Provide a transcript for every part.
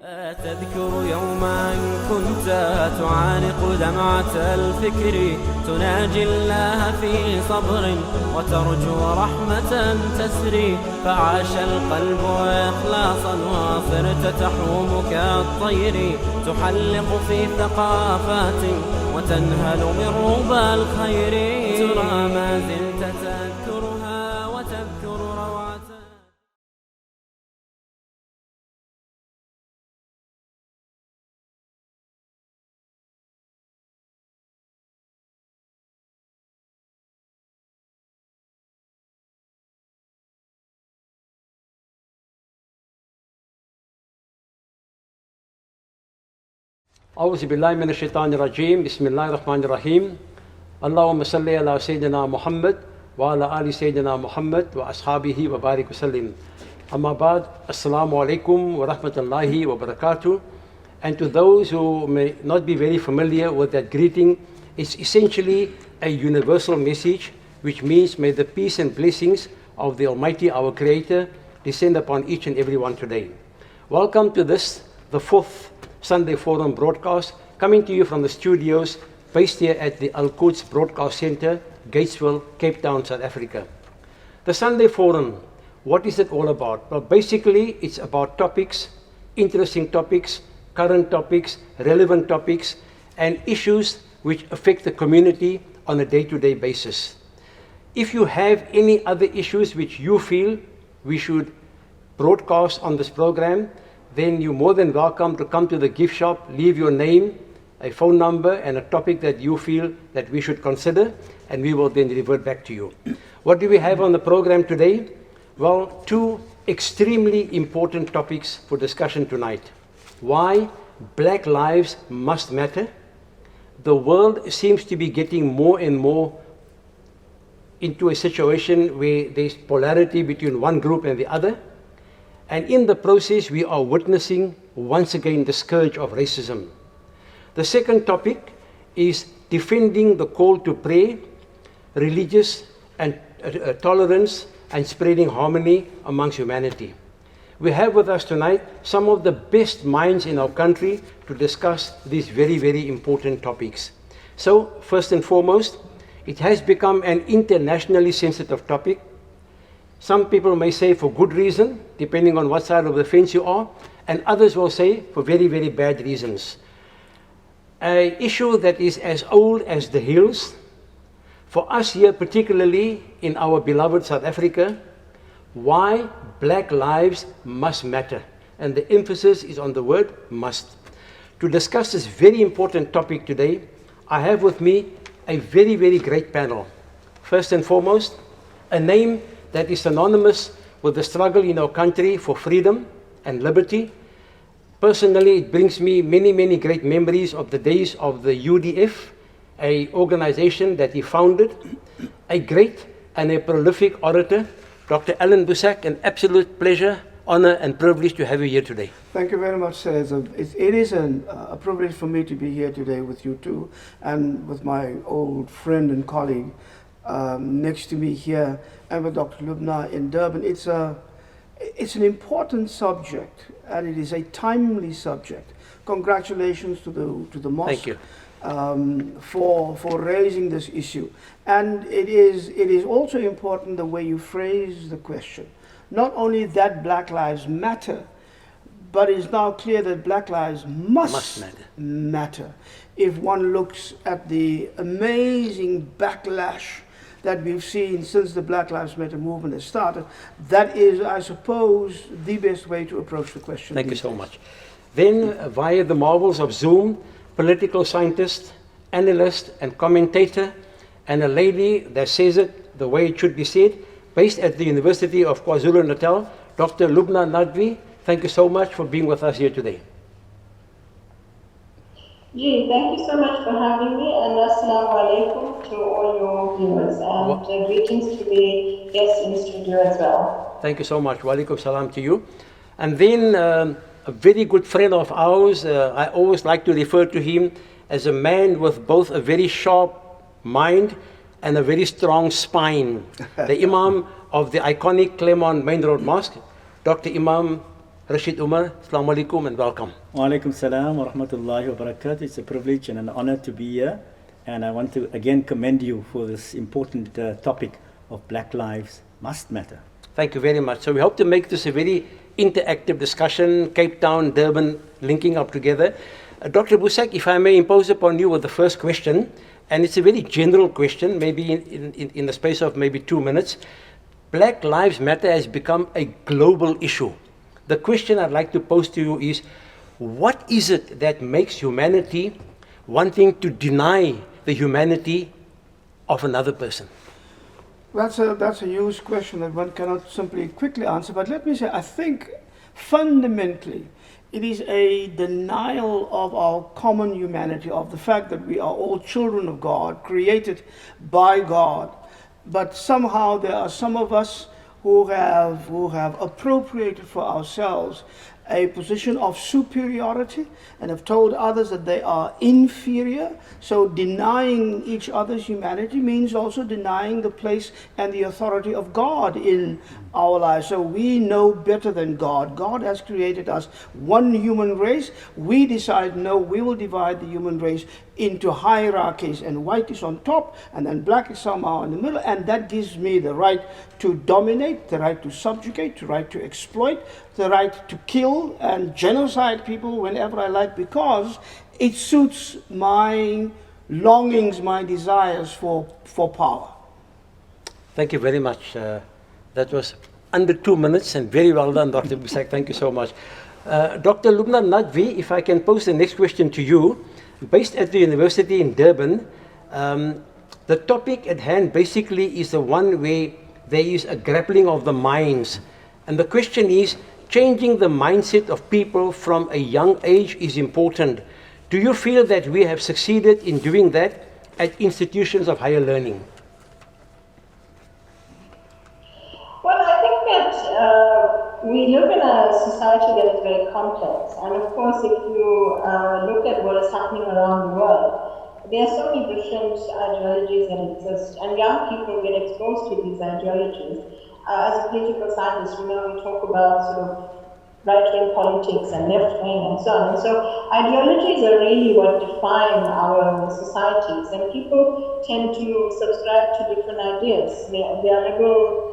تذكر يوما كنت تعانق دمعة الفكر تناجي الله في صبر وترجو رحمة تسري فعاش القلب إخلاصا وصرت تحوم كالطير تحلق في ثقافات وتنهل من ربى الخير ترى ما زلت تذكرها وتذكر روعة. أعوذ بالله من الشيطان الرجيم بسم الله الرحمن الرحيم اللهم صل على سيدنا محمد وعلى آل سيدنا محمد وأصحابه وبارك وسلم. Amma ba'd, Assalamu alaikum wa rahmatullahi wa barakatuh. And to those who may not be very familiar with that greeting, it's essentially a universal message which means may the peace and blessings of the Almighty, our Creator, descend upon each and every one today. Welcome to this, the fourth Sunday Forum broadcast, coming to you from the studios based here at the Al-Quds Broadcast Center, Gatesville, Cape Town, South Africa. The Sunday Forum, what is it all about? Well, basically, it's about topics, interesting topics, current topics, relevant topics, and issues which affect the community on a day-to-day basis. If you have any other issues which you feel we should broadcast on this program, then you're more than welcome to come to the gift shop, leave your name, a phone number, and a topic that you feel that we should consider, and we will then revert back to you. What do we have on the program today? Well, two extremely important topics for discussion tonight. Why Black lives must matter. The world seems to be getting more and more into a situation where there's polarity between one group and the other. And in the process, we are witnessing once again the scourge of racism. The second topic is defending the call to pray, religious and tolerance, and spreading harmony amongst humanity. We have with us tonight some of the best minds in our country to discuss these very, very important topics. So, first and foremost, it has become an internationally sensitive topic. Some people may say for good reason, depending on what side of the fence you are, and others will say for very, very bad reasons. An issue that is as old as the hills. For us here, particularly in our beloved South Africa, why Black lives must matter. And the emphasis is on the word must. To discuss this very important topic today, I have with me a very, very great panel. First and foremost, a name that is synonymous with the struggle in our country for freedom and liberty. Personally, it brings me many, many great memories of the days of the UDF, an organization that he founded. A great and a prolific orator, Dr. Alan Busak, an absolute pleasure, honor, and privilege to have you here today. Thank you very much, sir. It is a privilege for me to be here today with you too, and with my old friend and colleague next to me here, and with Dr. Lubna in Durban. It's an important subject, and it is a timely subject. Congratulations to the mosque. Thank you. For raising this issue. And it is also important the way you phrase the question. Not only that Black lives matter, but it's now clear that Black lives must matter. If one looks at the amazing backlash that we've seen since the Black Lives Matter movement has started, that is, I suppose, the best way to approach the question. Thank you so much. Then, via the marvels of Zoom, political scientist, analyst, and commentator, and a lady that says it the way it should be said, based at the University of KwaZulu-Natal, Dr. Lubna Nadvi. Thank you so much for being with us here today. Gee, thank you so much for having me, and assalamu alaikum to all your viewers, and greetings to the guests in the studio as well. Thank you so much. Wa alaikum salam to you. And then a very good friend of ours, I always like to refer to him as a man with both a very sharp mind and a very strong spine. The Imam of the iconic Claremont Main Road Mosque, Dr. Imam Rashid Umar, Assalamu alaikum and welcome. Wa alaikum salam wa rahmatullahi wa barakatuh. It's a privilege and an honor to be here. And I want to again commend you for this important topic of Black Lives Must Matter. Thank you very much. So we hope to make this a very interactive discussion, Cape Town, Durban, linking up together. Dr. Busak, if I may impose upon you with the first question, and it's a very general question, maybe in the space of maybe 2 minutes. Black Lives Matter has become a global issue. The question I'd like to pose to you is, what is it that makes humanity wanting to deny the humanity of another person? That's a huge question that one cannot simply quickly answer. But let me say, I think fundamentally, it is a denial of our common humanity, of the fact that we are all children of God, created by God. But somehow there are some of us who have appropriated for ourselves a position of superiority and have told others that they are inferior. So denying each other's humanity means also denying the place and the authority of God in our lives. So we know better than God. God has created us one human race. We decide, no, we will divide the human race into hierarchies, and white is on top and then black is somehow in the middle, and that gives me the right to dominate, the right to subjugate, the right to exploit, the right to kill and genocide people whenever I like, because it suits my longings, my desires for power. Thank you very much. That was under 2 minutes and very well done, Dr. Busak. Thank you so much. Dr. Lubna Nadvi, if I can pose the next question to you. Based at the university in Durban, the topic at hand basically is the one where there is a grappling of the minds. And the question is, changing the mindset of people from a young age is important. Do you feel that we have succeeded in doing that at institutions of higher learning? Well, I think that we live in a society that is very complex, and of course, if you look at what is happening around the world, there are so many different ideologies that exist, and young people get exposed to these ideologies. As a political scientist, we talk about sort of right-wing politics and left-wing and so on. And so ideologies are really what define our societies, and people tend to subscribe to different ideas. They are liberal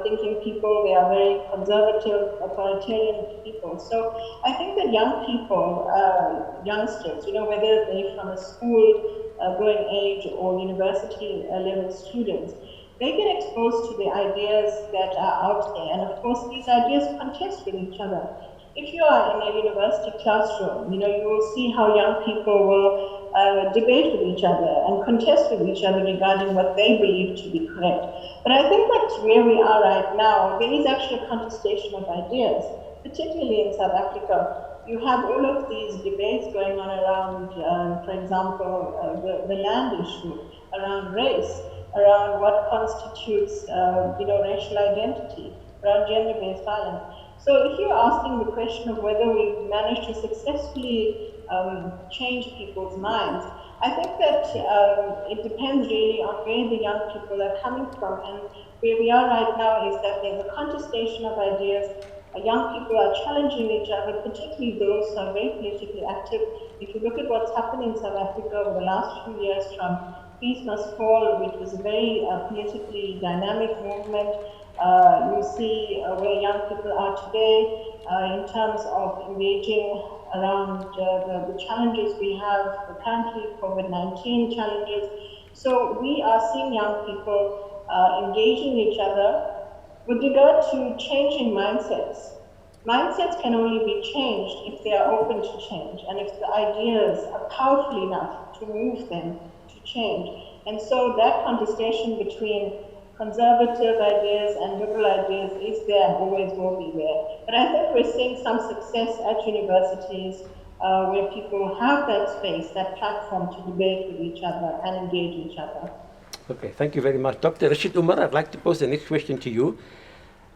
thinking people, they are very conservative, authoritarian people. So I think that young people, youngsters, whether they're from a school going age or university level students, they get exposed to the ideas that are out there. And of course, these ideas contest with each other. If you are in a university classroom, you will see how young people will debate with each other and contest with each other regarding what they believe to be correct. But I think that's where we are right now. There is actually a contestation of ideas, particularly in South Africa. You have all of these debates going on around, for example, the land issue, around race, around what constitutes, racial identity, around gender-based violence. So if you're asking the question of whether we've managed to successfully change people's minds, I think that it depends really on where the young people are coming from. And where we are right now is that there's a contestation of ideas. Young people are challenging each other, particularly those who are very politically active. If you look at what's happened in South Africa over the last few years, from Peace Must Fall, which was a very politically dynamic movement, you see where young people are today in terms of engaging around the challenges we have currently, COVID-19 challenges. So we are seeing young people engaging each other with regard to changing mindsets. Mindsets can only be changed if they are open to change and if the ideas are powerful enough to move them to change. And so that contestation between conservative ideas and liberal ideas is there, always will be there. But I think we're seeing some success at universities where people have that space, that platform to debate with each other and engage each other. Okay, thank you very much. Dr. Rashid Umar, I'd like to pose the next question to you.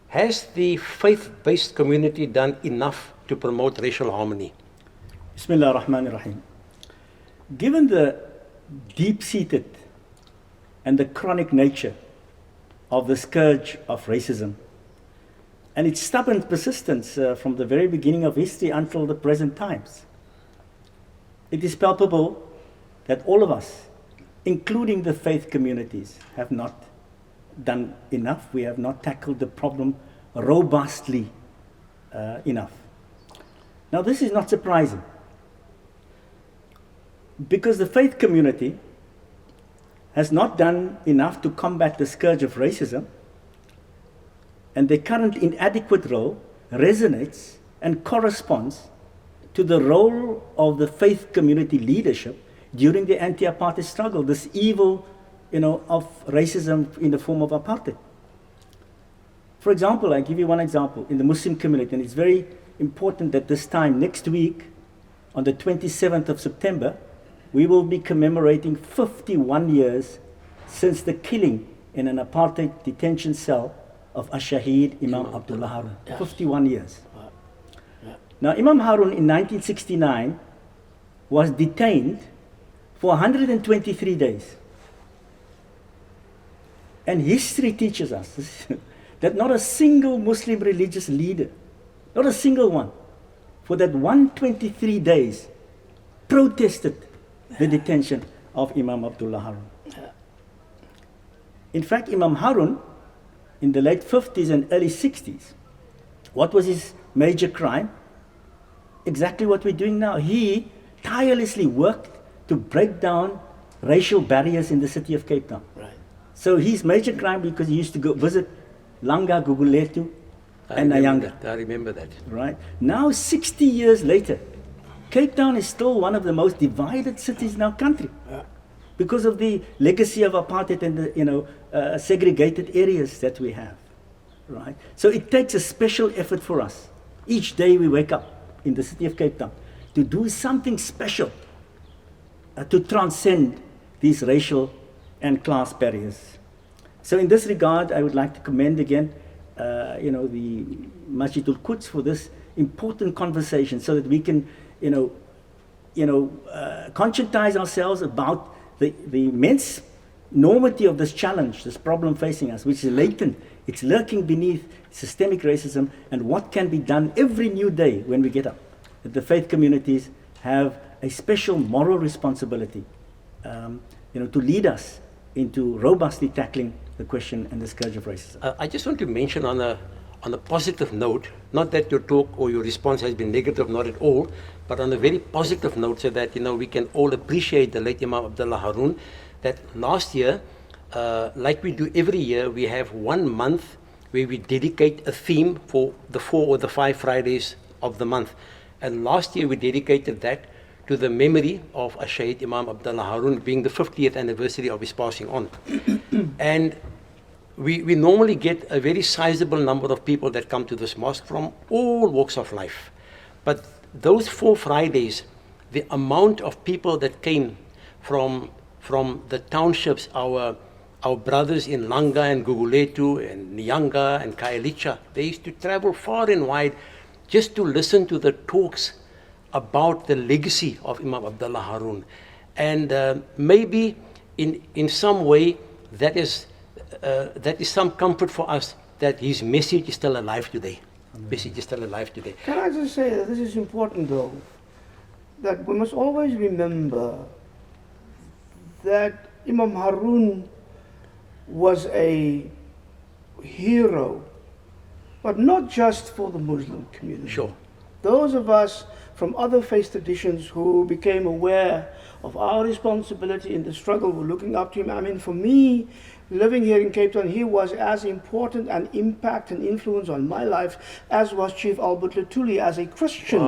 Has the faith-based community done enough to promote racial harmony? Bismillah ar-Rahman ar-Rahim. Given the deep-seated and the chronic nature of the scourge of racism, and its stubborn persistence from the very beginning of history until the present times. It is palpable that all of us, including the faith communities, have not done enough. We have not tackled the problem robustly enough. Now, this is not surprising, because the faith community has not done enough to combat the scourge of racism, and their current inadequate role resonates and corresponds to the role of the faith community leadership during the anti-apartheid struggle, this evil, of racism in the form of apartheid. For example, I give you one example in the Muslim community, and it's very important that this time, next week, on the 27th of September, we will be commemorating 51 years since the killing in an apartheid detention cell of Ash-Shaheed Imam Abdullah Harun. Yes. 51 years. Now, Imam Harun in 1969 was detained for 123 days. And history teaches us that not a single Muslim religious leader, not a single one, for that 123 days protested the detention of Imam Abdullah Harun. In fact, Imam Harun, in the late 50s and early 60s, what was his major crime? Exactly what we're doing now. He tirelessly worked to break down racial barriers in the city of Cape Town. Right. So his major crime, because he used to go visit Langa, Guguletu, and Nyanga. I remember that. Right. Now, 60 years later, Cape Town is still one of the most divided cities in our country because of the legacy of apartheid and the segregated areas that we have. Right. So it takes a special effort for us each day we wake up in the city of Cape Town to do something special to transcend these racial and class barriers. So in this regard, I would like to commend again the Masjidul Quds for this important conversation, so that we can conscientize ourselves about the immense enormity of this challenge, this problem facing us, which is latent, it's lurking beneath systemic racism, and what can be done every new day when we get up. That the faith communities have a special moral responsibility to lead us into robustly tackling the question and the scourge of racism. I just want to mention on a positive note, not that your talk or your response has been negative, not at all, but on a very positive note, so that we can all appreciate the late Imam Abdullah Harun, that last year, like we do every year, we have 1 month where we dedicate a theme for the 4 or the 5 Fridays of the month. And last year we dedicated that to the memory of Shaheed Imam Abdullah Harun, being the 50th anniversary of his passing on. And we normally get a very sizable number of people that come to this mosque from all walks of life. But those 4 Fridays, the amount of people that came from the townships, our brothers in Langa and Guguletu and Nyanga and Kaelicha, they used to travel far and wide just to listen to the talks about the legacy of Imam Abdullah Harun. And maybe in some way that is some comfort for us, that his message is still alive today. Message is still alive today. Can I just say that this is important, though, that we must always remember that Imam Harun was a hero, but not just for the Muslim community. Sure. Those of us from other faith traditions who became aware of our responsibility in the struggle were looking up to him. I mean, for me, living here in Cape Town, he was as important an impact and influence on my life as was Chief Albert Lutuli as a Christian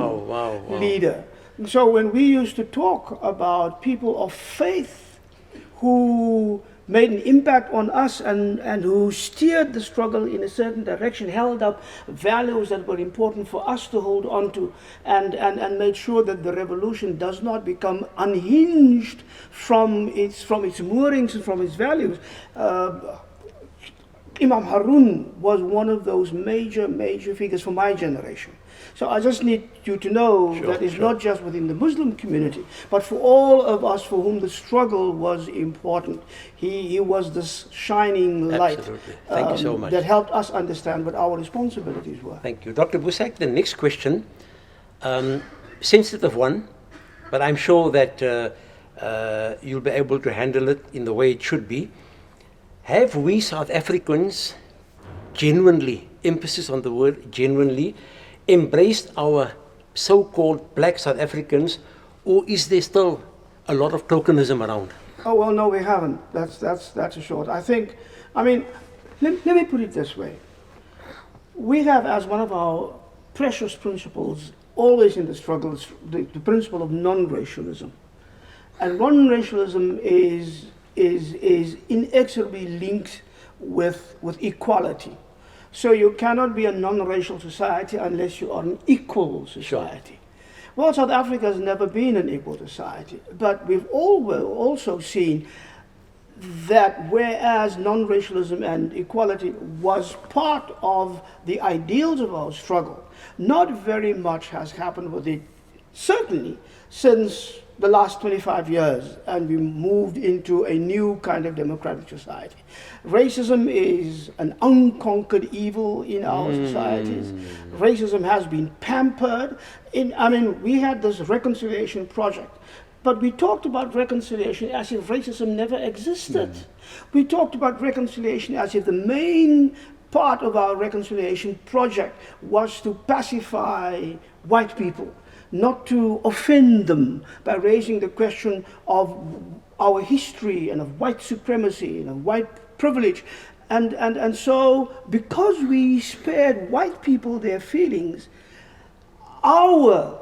leader. So when we used to talk about people of faith who made an impact on us and who steered the struggle in a certain direction, held up values that were important for us to hold on to, and made sure that the revolution does not become unhinged from its moorings and from its values. Imam Harun was one of those major figures for my generation. So I just need you to know Sure, that it's sure. not just within the Muslim community, but for all of us for whom the struggle was important. He was this shining light Absolutely. Thank you so much. that helped us understand what our responsibilities were. Thank you. Dr. Busak, the next question, sensitive one, but I'm sure that you'll be able to handle it in the way it should be. Have we South Africans genuinely, emphasis on the word genuinely, embraced our so-called black South Africans, or is there still a lot of tokenism around? Oh, well, no, we haven't. That's a short. I mean, let me put it this way. We have, as one of our precious principles, always in the struggles, the principle of non-racialism. And non-racialism is inexorably linked with equality. So you cannot be a non-racial society unless you are an equal society. Well, South Africa has never been an equal society, but we've also seen that whereas non-racialism and equality was part of the ideals of our struggle, not very much has happened with it, certainly since the last 25 years, and we moved into a new kind of democratic society. Racism is an unconquered evil in our societies. Racism has been pampered. We had this reconciliation project, but we talked about reconciliation as if racism never existed. We talked about reconciliation as if the main part of our reconciliation project was to pacify white people, not to offend them by raising the question of our history and of white supremacy and of white privilege. And so, because we spared white people their feelings, our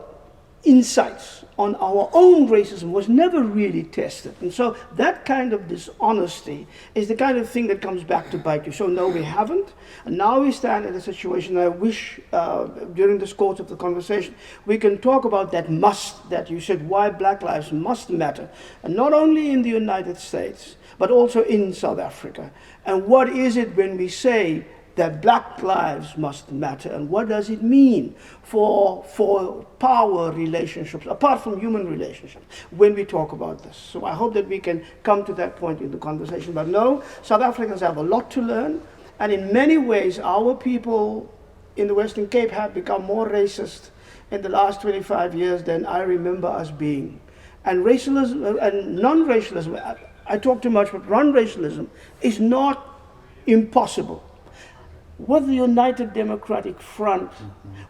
insights on our own racism was never really tested. And so that kind of dishonesty is the kind of thing that comes back to bite you. So no, we haven't. And now we stand in a situation, I wish during this course of the conversation, we can talk about that must, that you said, why Black lives must matter. And not only in the United States, but also in South Africa. And what is it when we say that Black lives must matter, and what does it mean for power relationships, apart from human relationships, when we talk about this? So I hope that we can come to that point in the conversation. But no, South Africans have a lot to learn, and in many ways our people in the Western Cape have become more racist in the last 25 years than I remember us being. And racialism and non-racialism, I talk too much, but non-racialism is not impossible. With the United Democratic Front,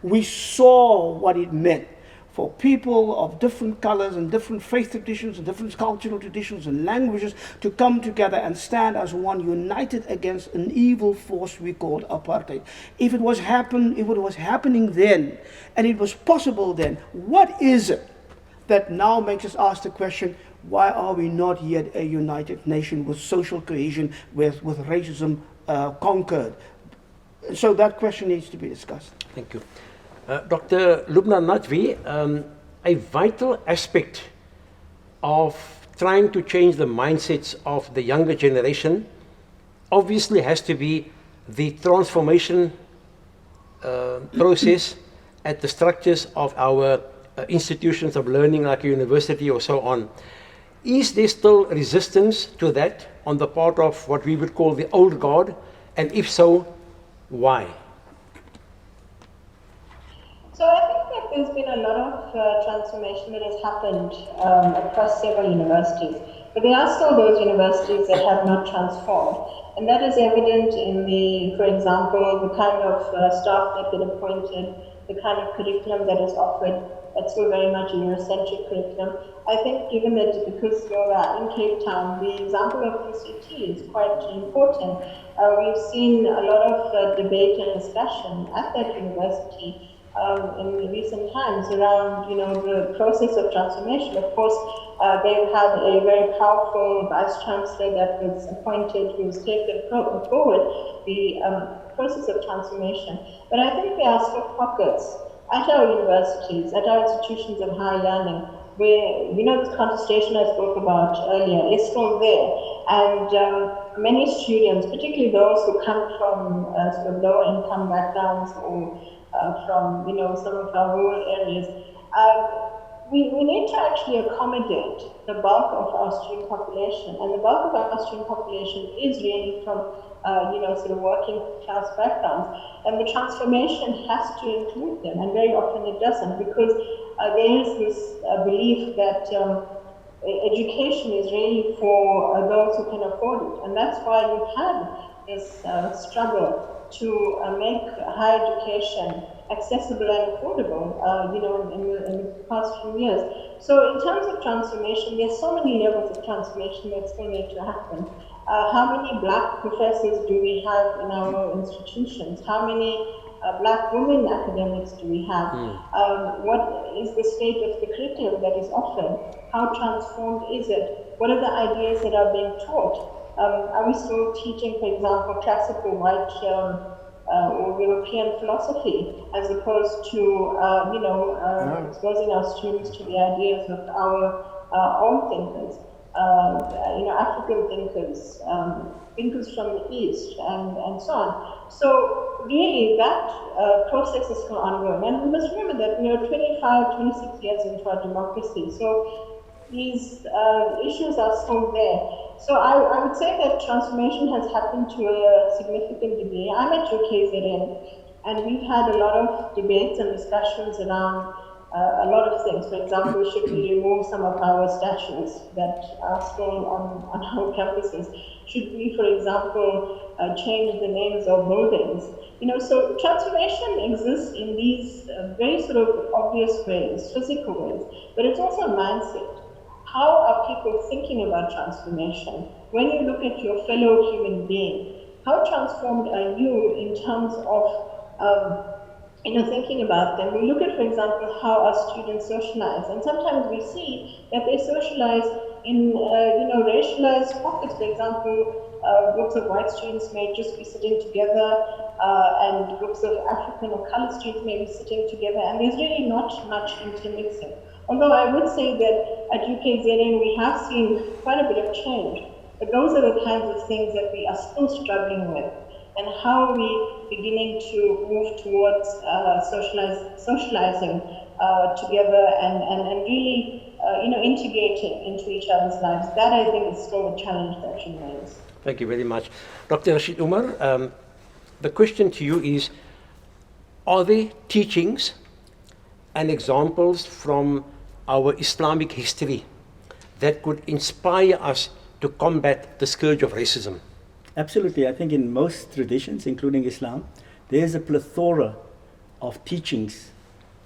we saw what it meant for people of different colors and different faith traditions and different cultural traditions and languages to come together and stand as one, united against an evil force we called apartheid. If it was happening then, and it was possible then, what is it that now makes us ask the question, why are we not yet a united nation with social cohesion, with racism conquered? So that question needs to be discussed. Thank you. Dr. Lubna Nadvi, a vital aspect of trying to change the mindsets of the younger generation obviously has to be the transformation process at the structures of our institutions of learning like a university or so on. Is there still resistance to that on the part of what we would call the old guard? And if so, why? So I think that there's been a lot of transformation that has happened across several universities. But there are still those universities that have not transformed. And that is evident in for example, the kind of staff that get appointed, the kind of curriculum that is offered. That's still very much a Eurocentric curriculum. I think given that because you're in Cape Town, the example of UCT is quite important. We've seen a lot of debate and discussion at that university in recent times around, the process of transformation. Of course, they've had a very powerful vice chancellor that was appointed, who's taken forward the process of transformation. But I think there are still pockets at our universities, at our institutions of higher learning, where, this contestation I spoke about earlier is still there. And many students, particularly those who come from sort of lower income backgrounds or from some of our rural areas. We need to actually accommodate the bulk of our student population, and the bulk of our student population is really from sort of working class backgrounds, and the transformation has to include them, and very often it doesn't, because there is this belief that education is really for those who can afford it, and that's why we've had this struggle to make higher education accessible and affordable, in the past few years. So in terms of transformation, there's so many levels of transformation that still need to happen. How many black professors do we have in our institutions? How many black women academics do we have? What is the state of the curriculum that is offered? How transformed is it? What are the ideas that are being taught? Are we still teaching, for example, classical white or European philosophy, as opposed to exposing our students to the ideas of our own thinkers, African thinkers, thinkers from the East, and so on. So really, that process is still ongoing, and we must remember that we are 25, 26 years into our democracy. So these issues are still there. So I would say that transformation has happened to a significant degree. I'm at UKZN, and we've had a lot of debates and discussions around a lot of things. For example, should we remove some of our statues that are still on our campuses? Should we, for example, change the names of buildings? So transformation exists in these very sort of obvious ways, physical ways, but it's also a mindset. How are people thinking about transformation? When you look at your fellow human being, how transformed are you in terms of thinking about them? We look at, for example, how our students socialize, and sometimes we see that they socialize in racialized pockets. For example, groups of white students may just be sitting together, and groups of African or colored students may be sitting together, and there's really not much intermixing. Although I would say that at UKZN we have seen quite a bit of change, but those are the kinds of things that we are still struggling with. And how are we beginning to move towards socializing together and really integrating into each other's lives? That, I think, is still a challenge that remains. Thank you very much. Dr. Rashid Umar, the question to you is, are there teachings and examples from our Islamic history that could inspire us to combat the scourge of racism? Absolutely. I think in most traditions, including Islam, there is a plethora of teachings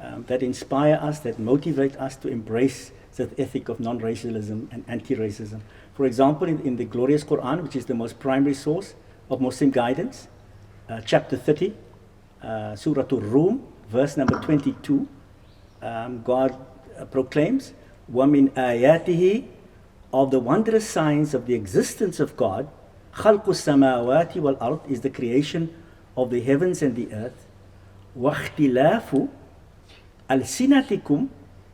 that inspire us, that motivate us to embrace the ethic of non-racialism and anti-racism. For example, in the glorious Quran, which is the most primary source of Muslim guidance, chapter 30, Surah Ar-Rum, verse number 22, God proclaims, وَمِنْ آيَاتِهِ, of the wondrous signs of the existence of God, خَلْقُ السَّمَاوَاتِ وَالْأَرْضِ, is the creation of the heavens and the earth, وَاخْتِلَافُ أَلْسِنَتِكُمْ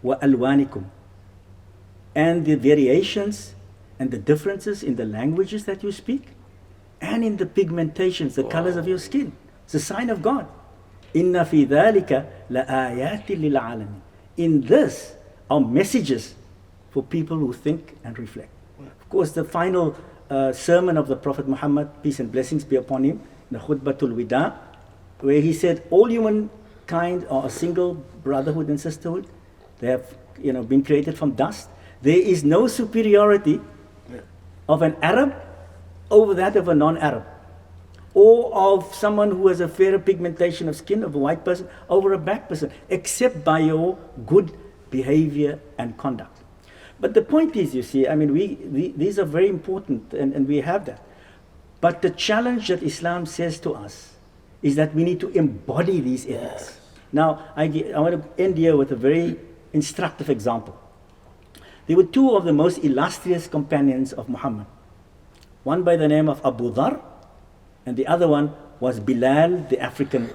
وَأَلْوَانِكُمْ, and the variations and the differences in the languages that you speak, and in the pigmentations, the colors of your skin. It's a sign of God. إِنَّ فِي ذَلِكَ لَآيَاتٍ لِلْعَالَمِينَ. In this are messages for people who think and reflect. Of course, the final sermon of the Prophet Muhammad, peace and blessings be upon him, the Khutbatul Wida, where he said all humankind are a single brotherhood and sisterhood. They have been created from dust. There is no superiority of an Arab over that of a non-Arab, or of someone who has a fairer pigmentation of skin, of a white person, over a black person, except by your good behavior and conduct. But the point is, you see, these are very important, and we have that. But the challenge that Islam says to us is that we need to embody these ethics. Now, I want to end here with a very instructive example. There were two of the most illustrious companions of Muhammad. One by the name of Abu Dhar, and the other one was Bilal, the African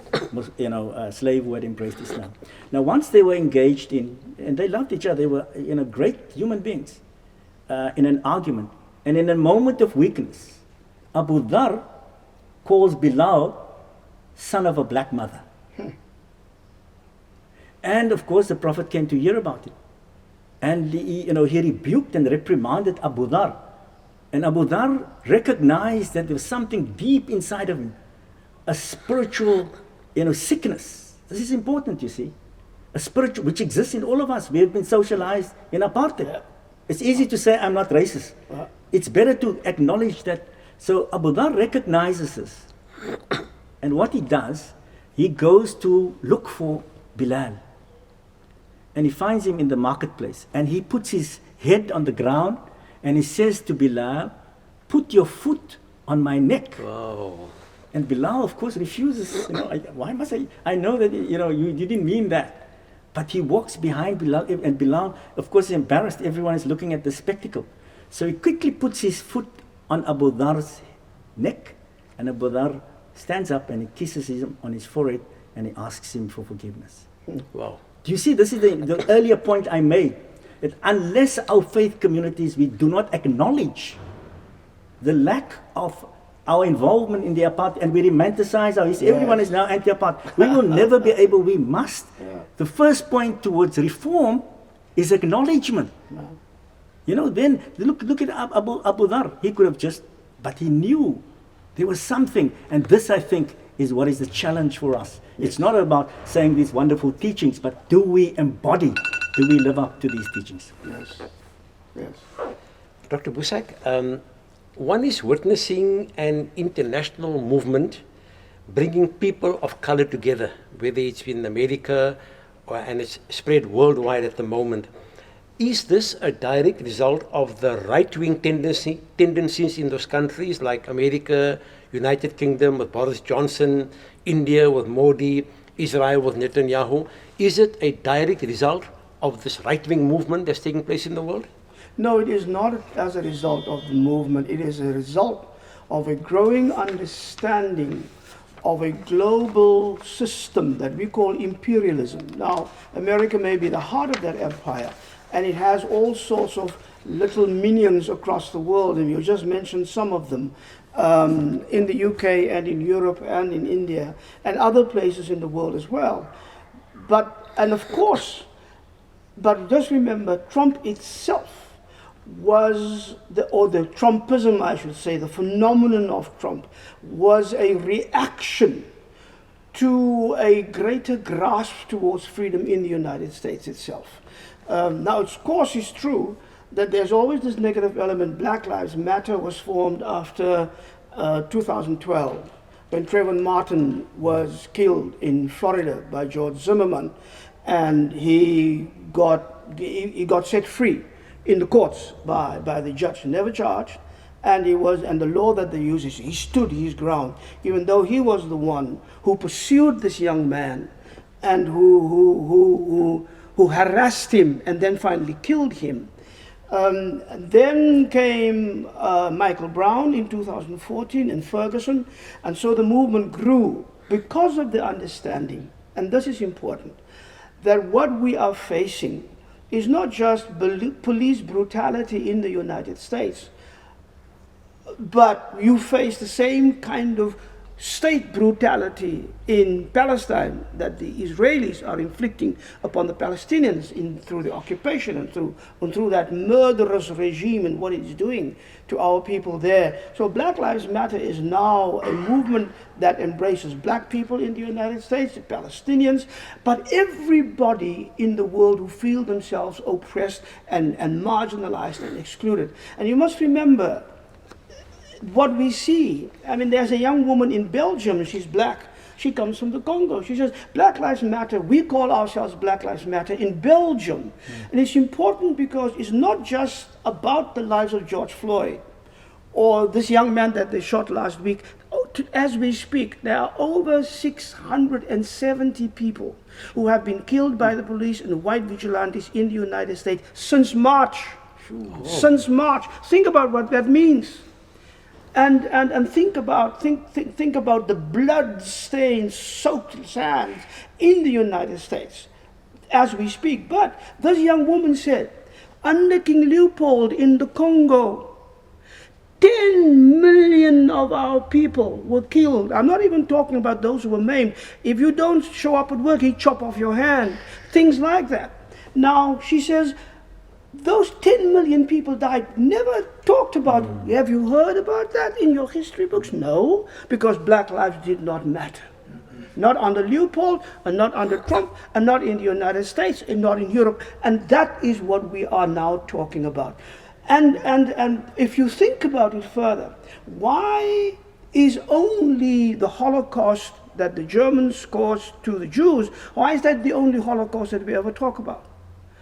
slave who had embraced Islam. Now, once they were engaged in, and they loved each other, they were great human beings, in an argument. And in a moment of weakness, Abu Dhar calls Bilal son of a black mother. And of course, the Prophet came to hear about it. And he rebuked and reprimanded Abu Dhar. And Abu Dhar recognized that there was something deep inside of him, a spiritual, sickness. This is important, you see. A spiritual, which exists in all of us. We have been socialized in apartheid. Yeah. It's easy to say, I'm not racist. It's better to acknowledge that. So Abu Dhar recognizes this. And what he does, he goes to look for Bilal. And he finds him in the marketplace. And he puts his head on the ground and he says to Bilal, put your foot on my neck. Wow. And Bilal, of course, refuses. Why must I? I know that, you didn't mean that. But he walks behind Bilal, and Bilal, of course, is embarrassed. Everyone is looking at the spectacle. So he quickly puts his foot on Abu Dhar's neck, and Abu Dhar stands up and he kisses him on his forehead and he asks him for forgiveness. Wow. Do you see, this is the earlier point I made, that unless our faith communities, we do not acknowledge the lack of our involvement in the apartheid, and we romanticize our history. Yes. Everyone is now anti-apartheid. We will never be able, we must. Yeah. The first point towards reform is acknowledgement. Yeah. Then look at Abu Dhar. He could have just, but he knew there was something. And this, I think, is what is the challenge for us. Yes. It's not about saying these wonderful teachings, but do we embody, do we live up to these teachings? Yes. Yes. Dr. Busak, one is witnessing an international movement bringing people of color together, whether it's in America and it's spread worldwide at the moment. Is this a direct result of the right-wing tendencies in those countries like America, United Kingdom with Boris Johnson, India with Modi, Israel with Netanyahu? Is it a direct result of this right-wing movement that's taking place in the world? No, it is not as a result of the movement. It is a result of a growing understanding of a global system that we call imperialism. Now, America may be the heart of that empire, and it has all sorts of little minions across the world, and you just mentioned some of them, in the UK and in Europe and in India and other places in the world as well. But just remember, Trump itself was the Trumpism, I should say, the phenomenon of Trump was a reaction to a greater grasp towards freedom in the United States itself. Now, of course, it's true that there's always this negative element. Black Lives Matter was formed after 2012, when Trayvon Martin was killed in Florida by George Zimmerman, and he got set free in the courts by the judge, never charged, and the law that they use is he stood his ground, even though he was the one who pursued this young man and who harassed him and then finally killed him. Then came Michael Brown in 2014 and Ferguson, and so the movement grew because of the understanding, and this is important, that what we are facing is not just police brutality in the United States, but you face the same kind of state brutality in Palestine that the Israelis are inflicting upon the Palestinians through the occupation and through that murderous regime and what it's doing to our people there. So Black Lives Matter is now a movement that embraces black people in the United States, the Palestinians, but everybody in the world who feel themselves oppressed and marginalized and excluded. And you must remember, what we see, there's a young woman in Belgium, she's black, she comes from the Congo. She says, Black Lives Matter, we call ourselves Black Lives Matter in Belgium. And it's important because it's not just about the lives of George Floyd or this young man that they shot last week. As we speak, there are over 670 people who have been killed by the police and the white vigilantes in the United States since March. Since March. Think about what that means. And think about the blood-stained, soaked sands in the United States as we speak. But this young woman said, under King Leopold in the Congo, 10 million of our people were killed. I'm not even talking about those who were maimed. If you don't show up at work, he chop off your hand. Things like that. Now, she says, those 10 million people died, never talked about. Have you heard about that in your history books? No, because black lives did not matter. Not under Leopold, and not under Trump, and not in the United States, and not in Europe. And that is what we are now talking about. And if you think about it further, why is only the Holocaust that the Germans caused to the Jews, why is that the only Holocaust that we ever talk about?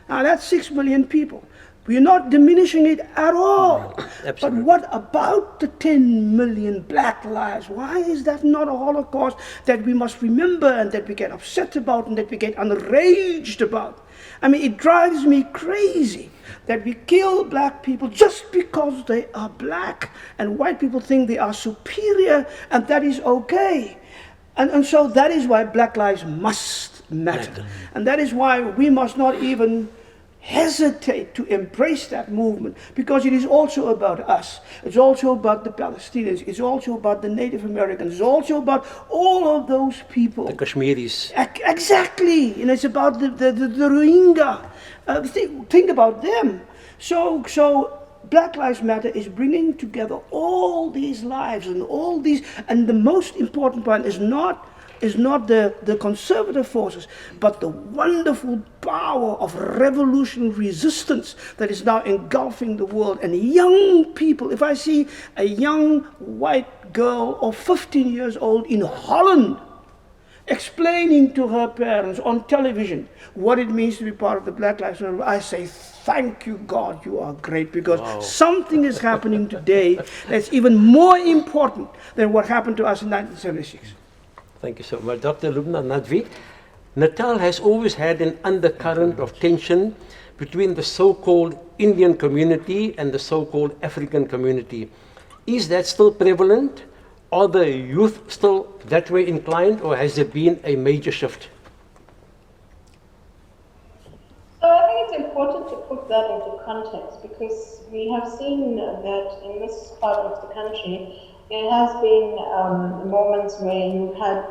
Now that's 6 million people. We're not diminishing it at all. But what about the 10 million black lives? Why is that not a Holocaust that we must remember and that we get upset about and that we get enraged about? I mean, it drives me crazy that we kill black people just because they are black, and white people think they are superior, and that is okay. And so that is why black lives must matter. And that is why we must not even hesitate to embrace that movement, because it is also about us. It's also about the Palestinians. It's also about the Native Americans. It's also about all of those people. The Kashmiris. Exactly. And it's about the Rohingya. Think about them. So Black Lives Matter is bringing together all these lives and all these, and the most important point is not the conservative forces, but the wonderful power of revolutionary resistance that is now engulfing the world. And young people, if I see a young white girl of 15 years old in Holland explaining to her parents on television what it means to be part of the Black Lives Matter, I say, thank you, God, you are great, because something is happening today that's even more important than what happened to us in 1976. Thank you so much. Dr. Lubna Nadvi, Natal has always had an undercurrent of tension between the so-called Indian community and the so-called African community. Is that still prevalent? Are the youth still that way inclined, or has there been a major shift? So I think it's important to put that into context, because we have seen that in this part of the country, there has been moments where you've had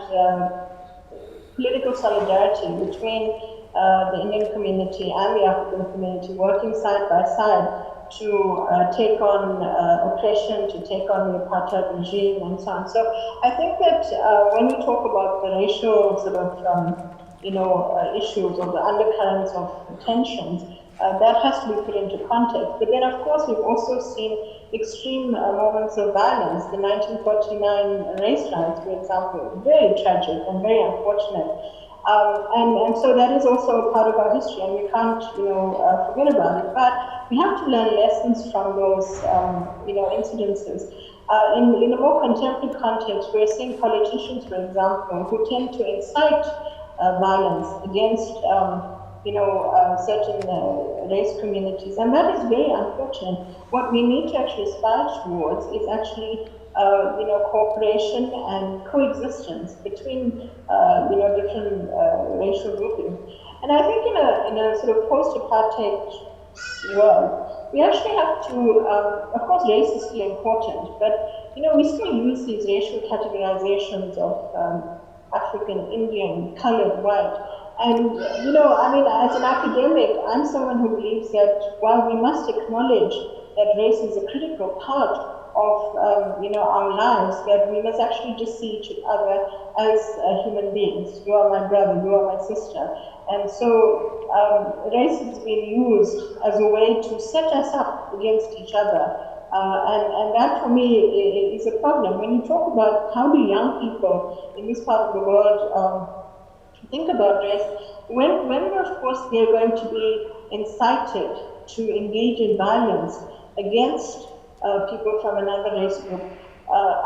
political solidarity between the Indian community and the African community working side by side to take on oppression, to take on the apartheid regime, and so on. So I think that when we talk about the racial sort of issues or the undercurrents of tensions, that has to be put into context. But then, of course, we've also seen extreme moments of violence. The 1949 race riots, for example, very tragic and very unfortunate. And so that is also a part of our history, and we can't, forget about it. But we have to learn lessons from those, incidences. In a more contemporary context, we're seeing politicians, for example, who tend to incite violence against, certain race communities, and that is very unfortunate. What we need to actually aspire towards is actually, cooperation and coexistence between, different racial groupings. And I think in a sort of post-apartheid world, we actually have to, of course, race is still important, but we still use these racial categorizations of African, Indian, colored, white. And, as an academic, I'm someone who believes that while we must acknowledge that race is a critical part of, our lives, that we must actually just see each other as human beings. You are my brother, you are my sister. And so race has been used as a way to set us up against each other. And that, for me, is a problem. When you talk about how do young people in this part of the world think about race, when of course they're going to be incited to engage in violence against people from another race group,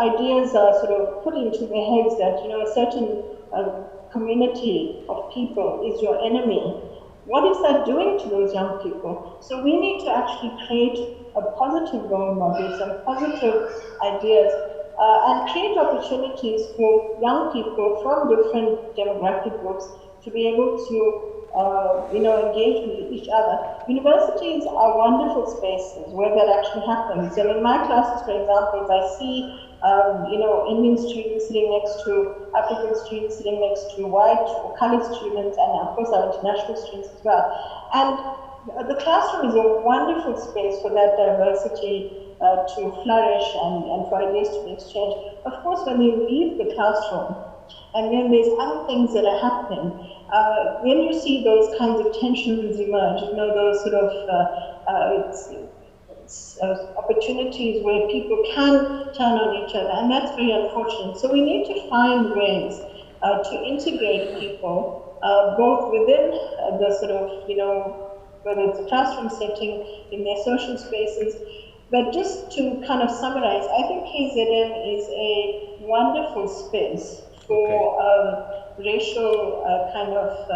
ideas are sort of put into their heads that, a certain community of people is your enemy. What is that doing to those young people? So we need to actually create a positive role model, some positive ideas, and create opportunities for young people from different demographic groups to be able to engage with each other. Universities are wonderful spaces where that actually happens. So in my classes, for example, I see Indian students sitting next to African students, sitting next to white or colored students, and of course our international students as well. And the classroom is a wonderful space for that diversity to flourish and for ideas to be exchanged. Of course, when you leave the classroom and then there's other things that are happening, then you see those kinds of tensions emerge, those sort of opportunities where people can turn on each other, and that's very unfortunate. So we need to find ways to integrate people, both within the sort of, whether it's a classroom setting, in their social spaces. But just to kind of summarize, I think KZN is a wonderful space for racial kind of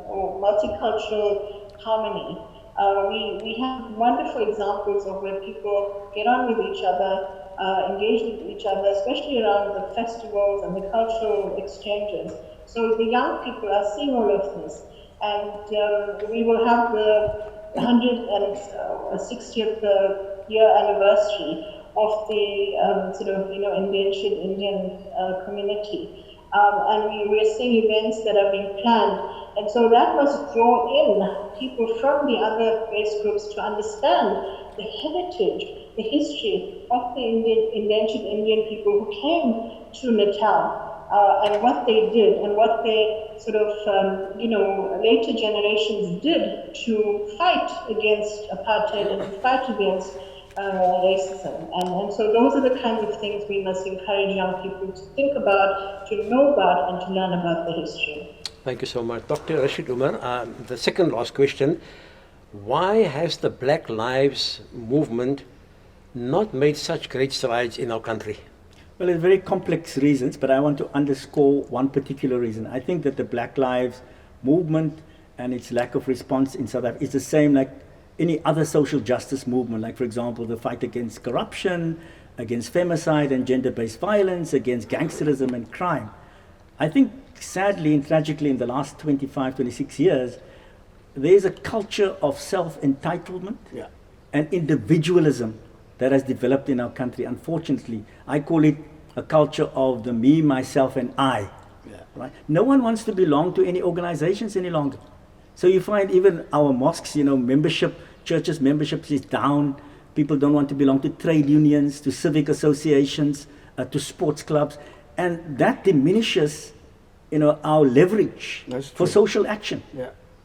or multicultural harmony. We have wonderful examples of where people get on with each other, engage with each other, especially around the festivals and the cultural exchanges. So the young people are seeing all of this. And we will have the 160th year anniversary of the indentured Indian community. And we're seeing events that are being planned. And so that must draw in people from the other race groups to understand the heritage, the history of the indentured Indian people who came to Natal, and what they did and what they sort of, later generations did to fight against apartheid and to fight against racism. And so those are the kinds of things we must encourage young people to think about, to know about, and to learn about the history. Thank you so much. Dr. Rashid Umar, the second last question. Why has the Black Lives Movement not made such great strides in our country? Well, it's very complex reasons, but I want to underscore one particular reason. I think that the Black Lives Movement and its lack of response in South Africa is the same like any other social justice movement, like, for example, the fight against corruption, against femicide and gender-based violence, against gangsterism and crime. I think, sadly and tragically, in the last 25, 26 years, there's a culture of self-entitlement and individualism that has developed in our country. Unfortunately, I call it a culture of the me, myself, and I. Right? No one wants to belong to any organizations any longer. So you find even our mosques, membership, churches' membership is down. People don't want to belong to trade unions, to civic associations, to sports clubs. And that diminishes, our leverage for social action.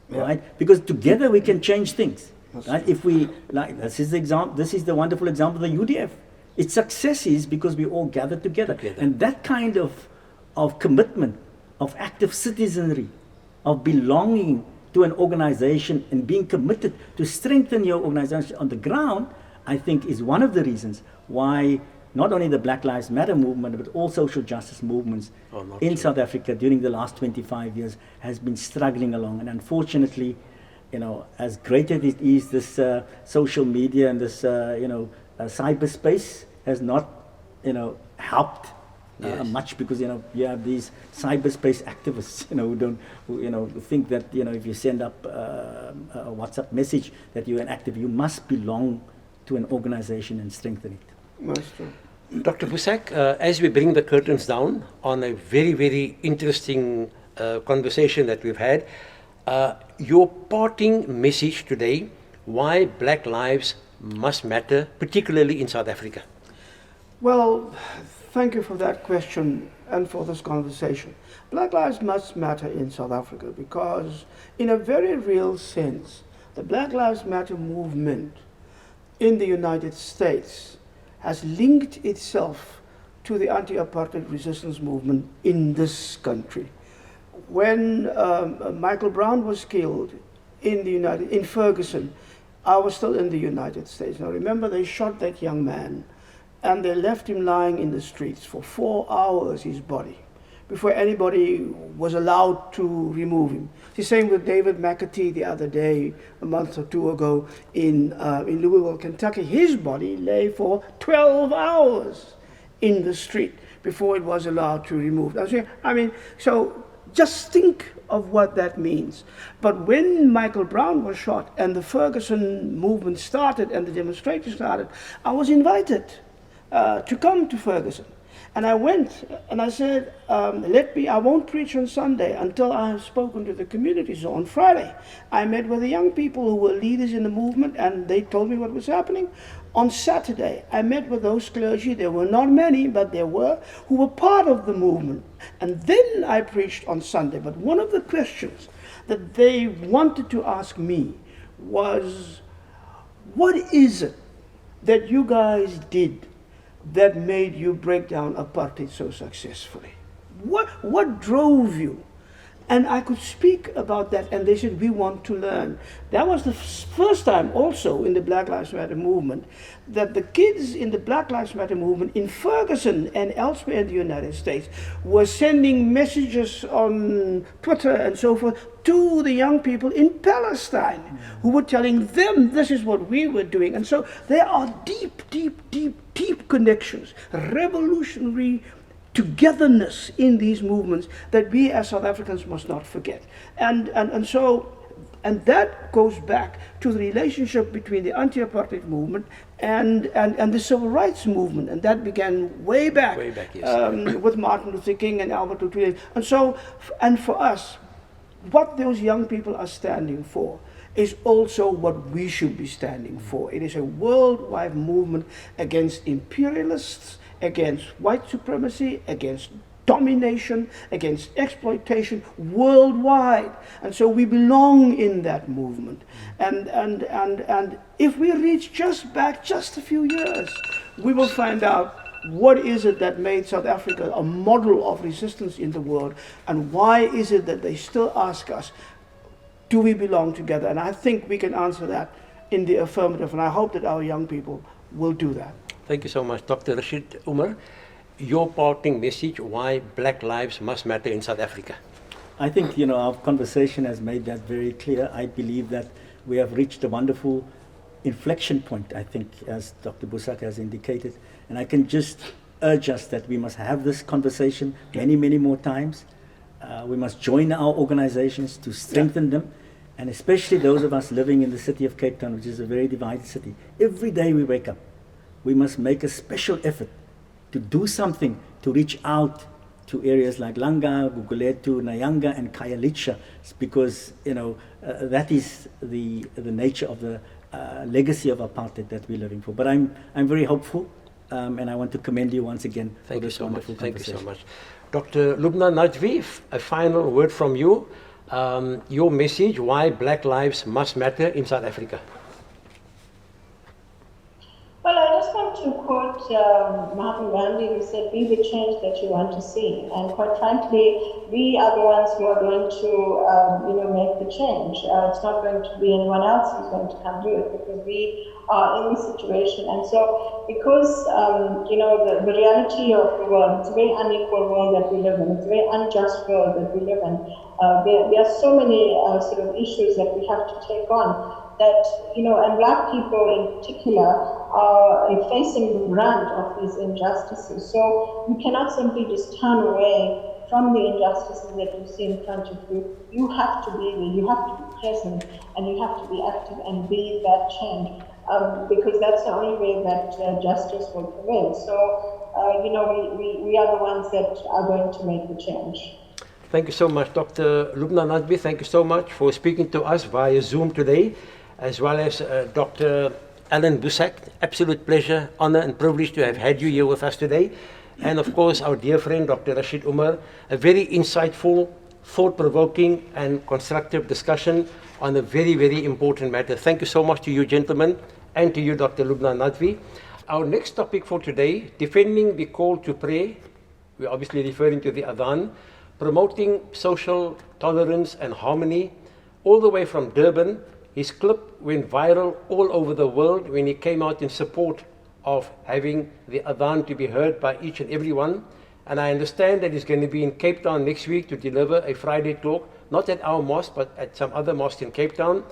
Right? Because together we can change things. Right? If we, this is the wonderful example of the UDF. Its success is because we all gather together. And that kind of commitment, of active citizenry, of belonging to an organization and being committed to strengthen your organization on the ground, I think is one of the reasons why not only the Black Lives Matter movement, but all social justice movements in South Africa during the last 25 years has been struggling along. And unfortunately, as great as it is, this social media and this, cyberspace has not, helped much, because you have these cyberspace activists, who think that if you send up a WhatsApp message that you're an active, you must belong to an organization and strengthen it. Most true. Dr. Busak, as we bring the curtains down on a very, very interesting conversation that we've had, your parting message today, why Black lives must matter, particularly in South Africa? Well, thank you for that question and for this conversation. Black lives must matter in South Africa because, in a very real sense, the Black Lives Matter movement in the United States has linked itself to the anti-apartheid resistance movement in this country. When Michael Brown was killed in Ferguson, I was still in the United States. Now remember, they shot that young man and they left him lying in the streets for 4 hours, his body, before anybody was allowed to remove him. The same with David McAtee the other day, a month or two ago, in Louisville, Kentucky. His body lay for 12 hours in the street before it was allowed to remove. So just think of what that means. But when Michael Brown was shot and the Ferguson movement started and the demonstration started, I was invited to come to Ferguson. And I went and I said, I won't preach on Sunday until I have spoken to the community. So on Friday, I met with the young people who were leaders in the movement, and they told me what was happening. On Saturday, I met with those clergy, there were not many, but there were, who were part of the movement. And then I preached on Sunday. But one of the questions that they wanted to ask me was, what is it that you guys did that made you break down apartheid so successfully? What drove you? And I could speak about that, and they said, we want to learn. That was the first time also in the Black Lives Matter movement that the kids in the Black Lives Matter movement in Ferguson and elsewhere in the United States were sending messages on Twitter and so forth to the young people in Palestine, who were telling them this is what we were doing. And so there are deep connections, revolutionary togetherness in these movements that we as South Africans must not forget. And that goes back to the relationship between the anti-apartheid movement and the civil rights movement, and that began way back yes. With Martin Luther King and Albert Luther. And for us, what those young people are standing for is also what we should be standing for. It is a worldwide movement against imperialists, against white supremacy, against domination, against exploitation worldwide. And so we belong in that movement. And if we reach just a few years, we will find out what is it that made South Africa a model of resistance in the world, and why is it that they still ask us, do we belong together? And I think we can answer that in the affirmative, and I hope that our young people will do that. Thank you so much, Dr. Rashid Umar. Your parting message, why Black lives must matter in South Africa? I think, our conversation has made that very clear. I believe that we have reached a wonderful inflection point, I think, as Dr. Busak has indicated. And I can just urge us that we must have this conversation many, many more times. We must join our organizations to strengthen them. And especially those of us living in the city of Cape Town, which is a very divided city. Every day we wake up, we must make a special effort to do something to reach out to areas like Langa, Guguletu, Nyanga, and Khayelitsha, because that is the nature of the legacy of apartheid that we're living for. But I'm very hopeful, and I want to commend you once again for this wonderful conversation. Thank you so much. Dr. Lubna Najvi, a final word from you. Your message, why Black lives must matter in South Africa. Well, I just want to quote Mahatma Gandhi, who said, be the change that you want to see. And quite frankly, we are the ones who are going to, make the change. It's not going to be anyone else who's going to come do it, because we are in this situation. And so, because, the reality of the world, it's a very unequal world that we live in. It's a very unjust world that we live in. There are so many sort of issues that we have to take on, that, and Black people in particular are facing the brunt of these injustices. So you cannot simply just turn away from the injustices that you see in front of you. You have to be there, you have to be present, and you have to be active and be that change, because that's the only way that justice will prevail. So, we are the ones that are going to make the change. Thank you so much, Dr. Lubna Najvi. Thank you so much for speaking to us via Zoom today, as well as Dr. Alan Busak. Absolute pleasure, honor, and privilege to have had you here with us today. And of course, our dear friend, Dr. Rashid Umar, a very insightful, thought-provoking, and constructive discussion on a very, very important matter. Thank you so much to you, gentlemen, and to you, Dr. Lubna Najvi. Our next topic for today, defending the call to pray. We're obviously referring to the Adhan, promoting social tolerance and harmony, all the way from Durban. His clip went viral all over the world when he came out in support of having the Adhan to be heard by each and every one. And I understand that he's going to be in Cape Town next week to deliver a Friday talk, not at our mosque, but at some other mosque in Cape Town.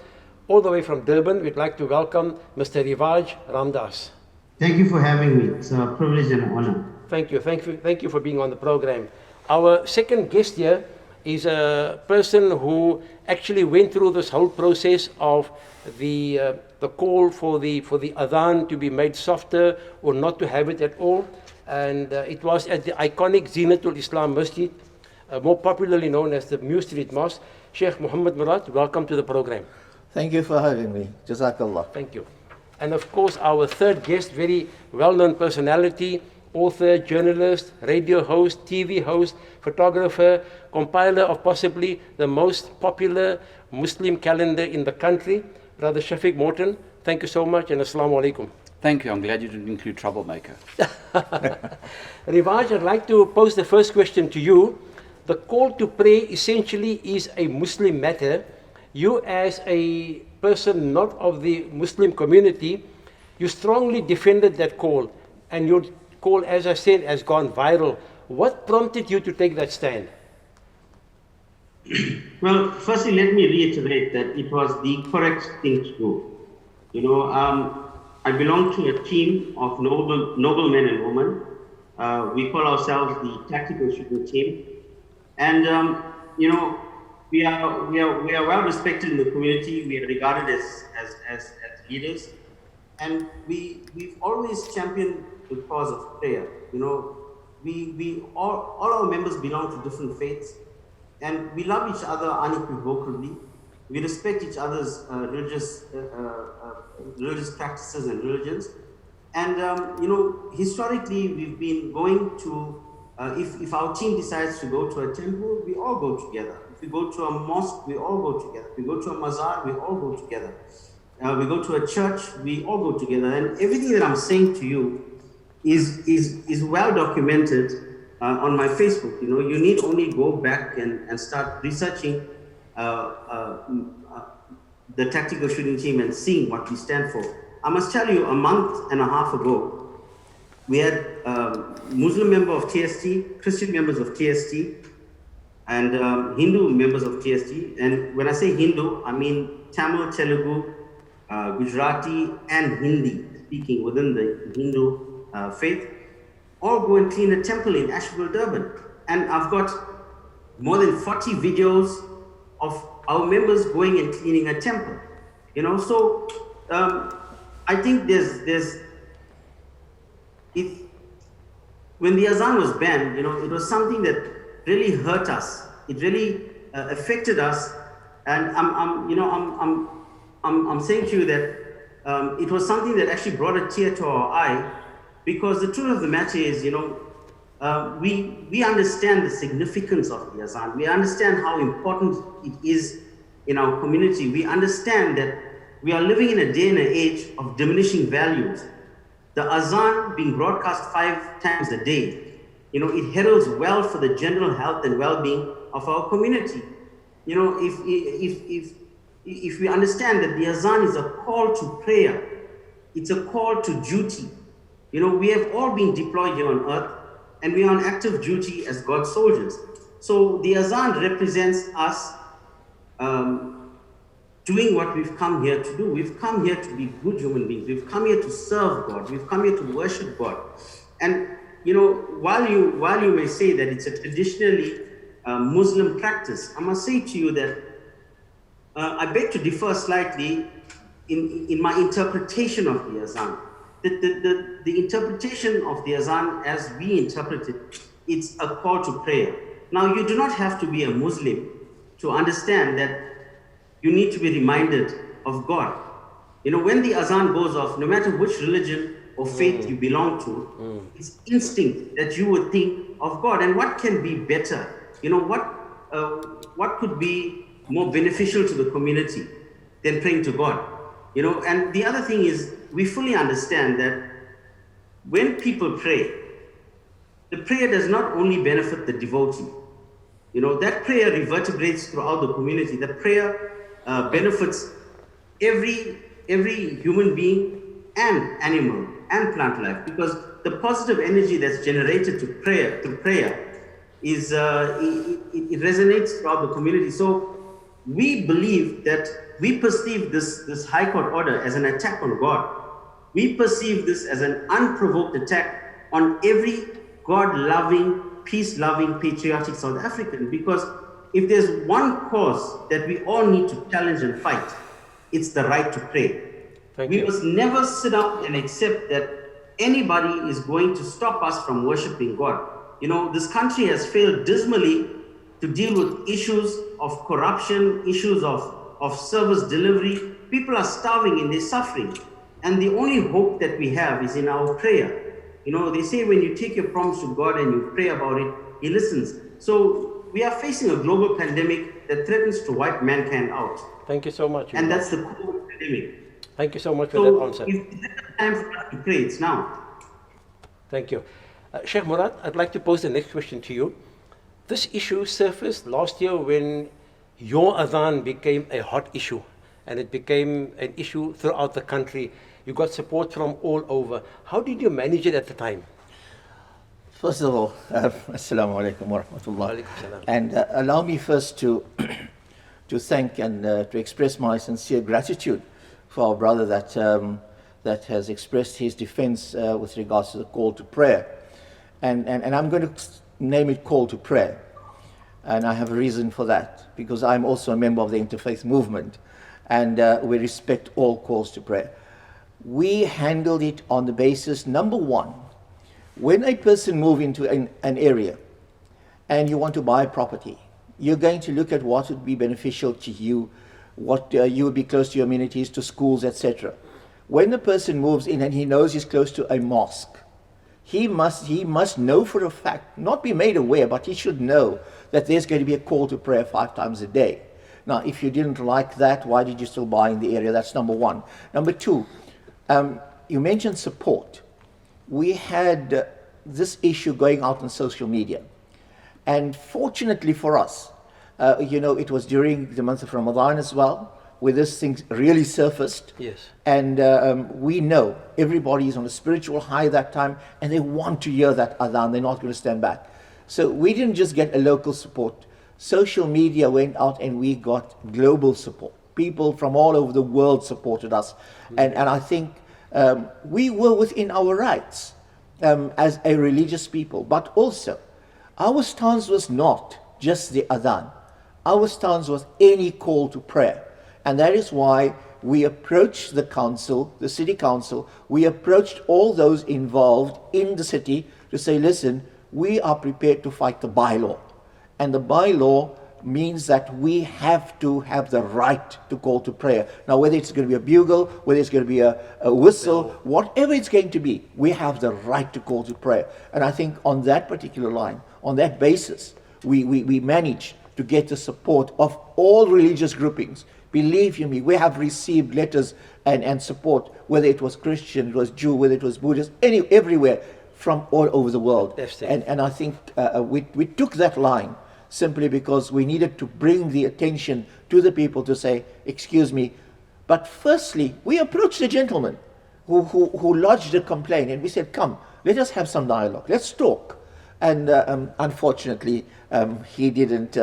All the way from Durban, we'd like to welcome Mr. Rivaj Ramdas. Thank you for having me. It's a privilege and an honor. Thank you for being on the program. Our second guest here is a person who actually went through this whole process of the call for the Adhan to be made softer or not to have it at all. And it was at the iconic Zinatul Islam Masjid, more popularly known as the New Street Mosque. Sheikh Muhammad Murad, welcome to the program. Thank you for having me. Jazakallah. Thank you. And of course, our third guest, very well-known personality, author, journalist, radio host, TV host, photographer, compiler of possibly the most popular Muslim calendar in the country, Brother Shafiq Morton. Thank you so much, and Assalamu alaikum. Thank you. I'm glad you didn't include troublemaker. Rivaj, I'd like to pose the first question to you. The call to pray essentially is a Muslim matter. You, as a person not of the Muslim community, you strongly defended that call, and your call, as I said, has gone viral. What prompted you to take that stand? Well, firstly, let me reiterate that it was the correct thing to do. You know, I belong to a team of noble men and women. We call ourselves the Tactical Shooting Team. And, you know, we are well respected in the community. We are regarded as leaders. And we've always championed the cause of prayer. You know, all our members belong to different faiths. And we love each other unequivocally. We respect each other's religious practices and religions. And, you know, historically, we've been going to, if our team decides to go to a temple, we all go together. If we go to a mosque, we all go together. If we go to a mazar, we all go together. We go to a church, we all go together. And everything that I'm saying to you is well documented on my Facebook. You know, you need only go back and start researching the Tactical Shooting Team and seeing what we stand for. I must tell you, a month and a half ago, we had Muslim member of TST, Christian members of TST, and Hindu members of TST. And when I say Hindu, I mean Tamil, Telugu, Gujarati, and Hindi speaking within the Hindu faith, all go and clean a temple in Asheville, Durban. And I've got more than 40 videos of our members going and cleaning a temple. You know, so I think when the Azan was banned, you know, it was something that really hurt us. It really affected us. And I'm saying to you that it was something that actually brought a tear to our eye, because the truth of the matter is, you know, we understand the significance of the Azan. We understand how important it is in our community. We understand that we are living in a day and an age of diminishing values. The Azan being broadcast 5 times a day, you know, it heralds well for the general health and well-being of our community. You know, if we understand that the Azan is a call to prayer, it's a call to duty. You know, we have all been deployed here on earth, and we are on active duty as God's soldiers. So the Azan represents us doing what we've come here to do. We've come here to be good human beings. We've come here to serve God. We've come here to worship God. And, you know, while you may say that it's a traditionally Muslim practice, I must say to you that I beg to differ slightly in my interpretation of the Azan. The interpretation of the Azan as we interpret it, it's a call to prayer. Now, you do not have to be a Muslim to understand that you need to be reminded of God. You know, when the Azan goes off, no matter which religion or faith you belong to, it's instinct that you would think of God. And what can be better? You know, what could be more beneficial to the community than praying to God? You know, and the other thing is, we fully understand that when people pray, the prayer does not only benefit the devotee. You know, that prayer reverberates throughout the community. That prayer benefits every human being and animal and plant life, because the positive energy that's generated through prayer is it resonates throughout the community. So we believe that we perceive this High Court order as an attack on God. We perceive this as an unprovoked attack on every God-loving, peace-loving, patriotic South African, because if there's one cause that we all need to challenge and fight, it's the right to pray. We must never sit down and accept that anybody is going to stop us from worshiping God. You know, this country has failed dismally to deal with issues of corruption, issues of service delivery. People are starving and they're suffering. And the only hope that we have is in our prayer. You know, they say when you take your promise to God and you pray about it, He listens. So we are facing a global pandemic that threatens to wipe mankind out. Thank you so much. And that's the COVID pandemic. Thank you so much for that answer. If it's time for us to pray, it's now. Thank you. Sheikh Murad, I'd like to pose the next question to you. This issue surfaced last year when your Adhan became a hot issue, and it became an issue throughout the country. You got support from all over. How did you manage it at the time? First of all, Assalamu alaikum wa rahmatullah. And allow me first to thank and to express my sincere gratitude for our brother that has expressed his defense with regards to the call to prayer. And I'm going to name it call to prayer. And I have a reason for that, because I'm also a member of the Interfaith movement, and we respect all calls to prayer. We handled it on the basis, number one, when a person moves into an area and you want to buy property, you're going to look at what would be beneficial to you, what you would be close to your amenities, to schools, etc. When the person moves in and he knows he's close to a mosque, he must know for a fact, not be made aware, but he should know that there's going to be a call to prayer 5 times a day. Now, if you didn't like that, why did you still buy in the area? That's number one. Number two, you mentioned support. We had this issue going out on social media. And fortunately for us, it was during the month of Ramadan as well, where this thing really surfaced. Yes. And we know everybody is on a spiritual high that time, and they want to hear that Adhan. They're not going to stand back. So we didn't just get a local support. Social media went out and we got global support. People from all over the world supported us. And I think we were within our rights as a religious people. But also, our stance was not just the Adhan. Our stance was any call to prayer. And that is why we approached the council, the city council, we approached all those involved in the city to say, listen, we are prepared to fight the bylaw. And the bylaw means that we have to have the right to call to prayer. Now, whether it's going to be a bugle, whether it's going to be a whistle, whatever it's going to be, we have the right to call to prayer. And I think on that particular line, on that basis, we managed to get the support of all religious groupings. Believe you me, we have received letters and support, whether it was Christian, it was Jew, whether it was Buddhist, everywhere from all over the world. And I think we took that line simply because we needed to bring the attention to the people to say, excuse me. But firstly, we approached the gentleman who lodged a complaint, and we said, come, let us have some dialogue, let's talk. And unfortunately, he didn't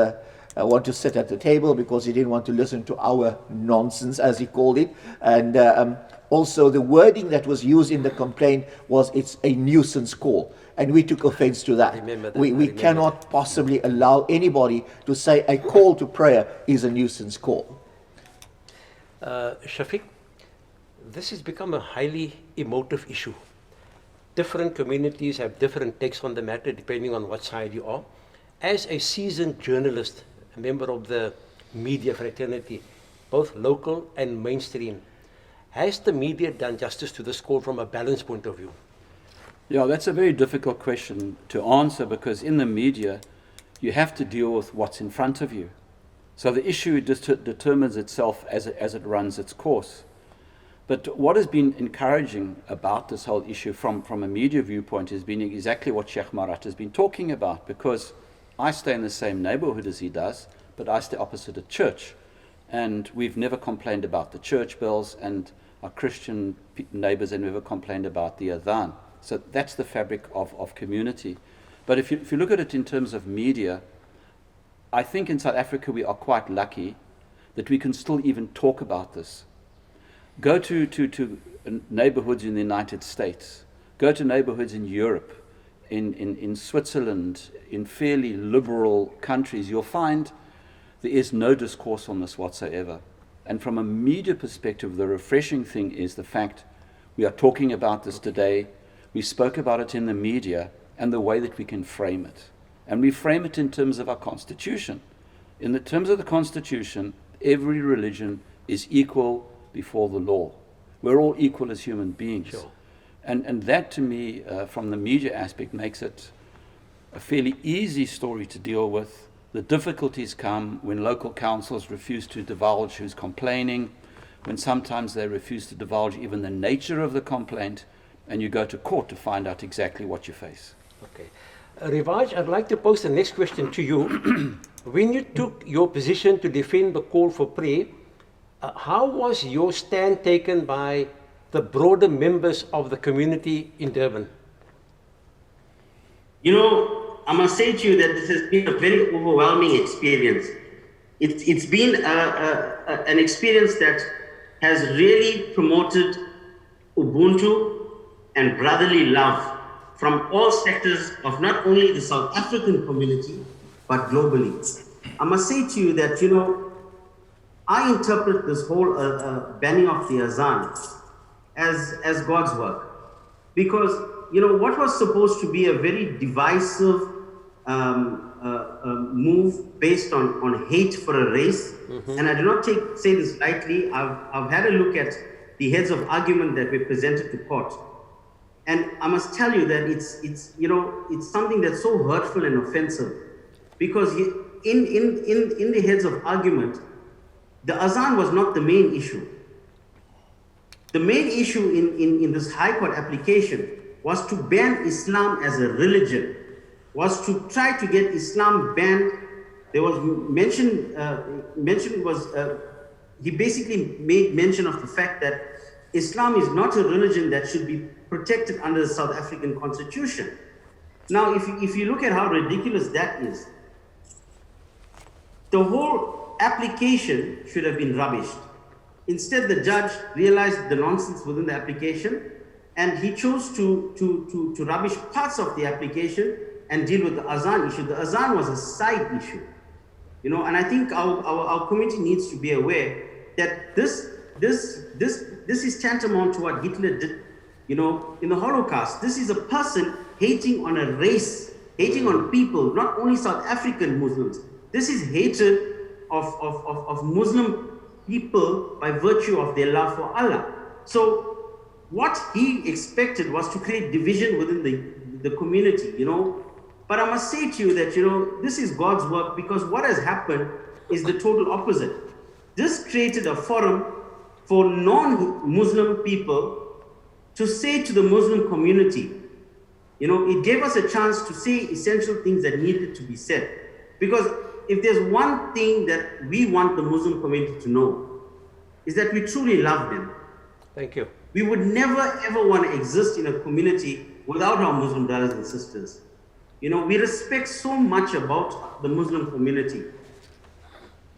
want to sit at the table because he didn't want to listen to our nonsense, as he called it. And also the wording that was used in the complaint was, it's a nuisance call. And we took offense to that. We cannot possibly allow anybody to say a call to prayer is a nuisance call. Shafiq, this has become a highly emotive issue. Different communities have different takes on the matter depending on what side you are. As a seasoned journalist, a member of the media fraternity, both local and mainstream, has the media done justice to this call from a balanced point of view? Yeah, that's a very difficult question to answer, because in the media, you have to deal with what's in front of you. So the issue determines itself as it runs its course. But what has been encouraging about this whole issue from a media viewpoint has been exactly what Sheikh Marat has been talking about, because I stay in the same neighborhood as he does, but I stay opposite a church. And we've never complained about the church bells, and our Christian neighbors have never complained about the Adhan. So that's the fabric of community. But if you look at it in terms of media, I think in South Africa we are quite lucky that we can still even talk about this. Go to neighborhoods in the United States, go to neighborhoods in Europe, in Switzerland, in fairly liberal countries, you'll find there is no discourse on this whatsoever. And from a media perspective, the refreshing thing is the fact we are talking about this today. We spoke about it in the media, and the way that we can frame it. And we frame it in terms of our Constitution. In the terms of the Constitution, every religion is equal before the law. We're all equal as human beings. Sure. And that, to me, from the media aspect, makes it a fairly easy story to deal with. The difficulties come when local councils refuse to divulge who's complaining, when sometimes they refuse to divulge even the nature of the complaint, and you go to court to find out exactly what you face. Okay. Rivaj, I'd like to pose the next question to you. When you took your position to defend the call for prayer, how was your stand taken by the broader members of the community in Durban? You know, I must say to you that this has been a very overwhelming experience. It's been an experience that has really promoted Ubuntu and brotherly love from all sectors of not only the South African community, but globally. I must say to you that, you know, I interpret this whole banning of the Adhan as God's work. Because, you know, what was supposed to be a very divisive move based on hate for a race, and I do not say this lightly. I've had a look at the heads of argument that were presented to court. And I must tell you that it's you know, it's something that's so hurtful and offensive, because in the heads of argument, the Adhan was not the main issue. The main issue in this High Court application was to ban Islam as a religion, was to try to get Islam banned. There was he basically made mention of the fact that Islam is not a religion that should be protected under the South African Constitution. Now, if you look at how ridiculous that is, the whole application should have been rubbished. Instead, the judge realized the nonsense within the application, and he chose to rubbish parts of the application and deal with the Adhan issue. The Adhan was a side issue, you know, and I think our community needs to be aware that this is tantamount to what Hitler did, you know, in the Holocaust. This is a person hating on a race, hating on people, not only South African Muslims. This is hatred of Muslim people by virtue of their love for Allah. So what he expected was to create division within the community, you know. But I must say to you that, you know, this is God's work, because what has happened is the total opposite. This created a forum for non-Muslim people to say to the Muslim community, you know, it gave us a chance to say essential things that needed to be said. Because if there's one thing that we want the Muslim community to know, is that we truly love them. Thank you. We would never ever want to exist in a community without our Muslim brothers and sisters. You know, we respect so much about the Muslim community.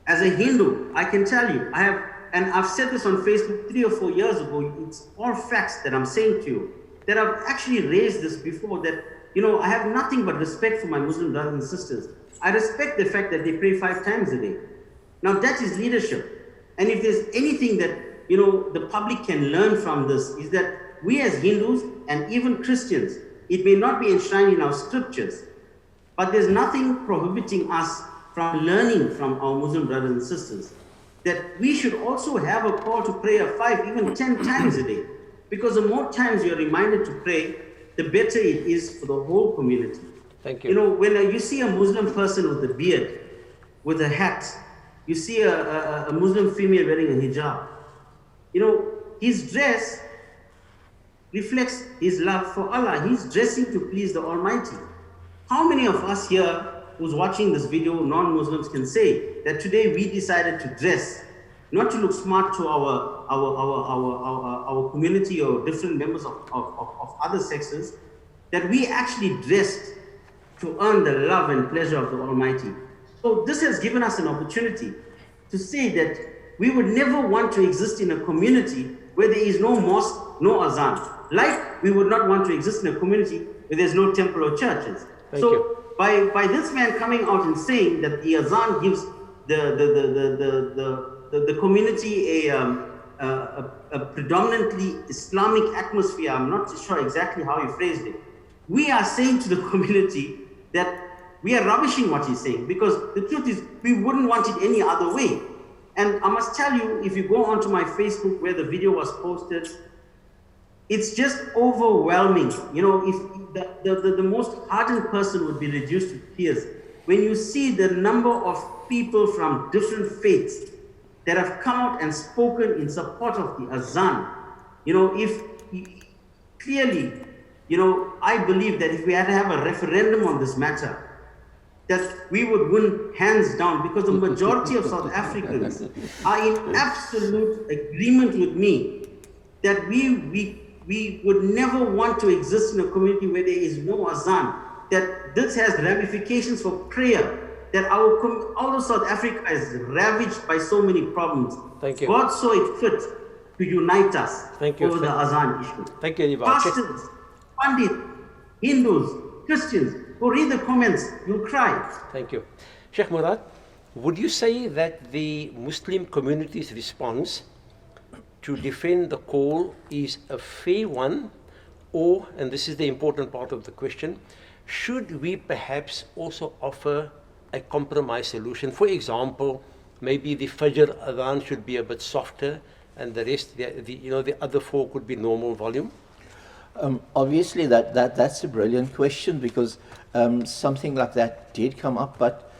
As a Hindu, I can tell you, I've said this on Facebook 3 or 4 years ago, it's all facts that I'm saying to you, that I've actually raised this before, that, you know, I have nothing but respect for my Muslim brothers and sisters. I respect the fact that they pray 5 times a day. Now that is leadership. And if there's anything that, you know, the public can learn from this, is that we as Hindus and even Christians, it may not be enshrined in our scriptures, but there's nothing prohibiting us from learning from our Muslim brothers and sisters, that we should also have a call to prayer 5, even 10 times a day. Because the more times you're reminded to pray, the better it is for the whole community. Thank you. You know, when you see a Muslim person with a beard, with a hat, you see a Muslim female wearing a hijab, you know, his dress reflects his love for Allah. He's dressing to please the Almighty. How many of us here who's watching this video, non-Muslims, can say that today we decided to dress, not to look smart to our community or different members of other sexes, that we actually dressed to earn the love and pleasure of the Almighty. So this has given us an opportunity to say that we would never want to exist in a community where there is no mosque, no Adhan. Like we would not want to exist in a community where there's no temple or churches. Thank you. By this man coming out and saying that the Adhan gives the community a predominantly Islamic atmosphere. I'm not sure exactly how you phrased it. We are saying to the community that we are rubbishing what he's saying, because the truth is we wouldn't want it any other way. And I must tell you, if you go onto my Facebook where the video was posted, it's just overwhelming. You know, if the most hardened person would be reduced to tears when you see the number of people from different faiths that have come out and spoken in support of the Adhan. You know, clearly, you know, I believe that if we had to have a referendum on this matter, that we would win hands down, because the majority of South Africans are in absolute agreement with me that we would never want to exist in a community where there is no Adhan, that this has ramifications for prayer, that although South Africa is ravaged by so many problems, Thank you. God saw it fit to unite us over the Adhan issue. Thank you, Aniva. Pastors, Pandits, Hindus, Christians, go read the comments, you'll cry. Thank you. Sheikh Murad, would you say that the Muslim community's response to defend the call is a fair one, or, and this is the important part of the question, should we perhaps also offer a compromise solution? For example, maybe the Fajr Adhan should be a bit softer, and the rest, the other four could be normal volume? Obviously, that's a brilliant question, because something like that did come up. But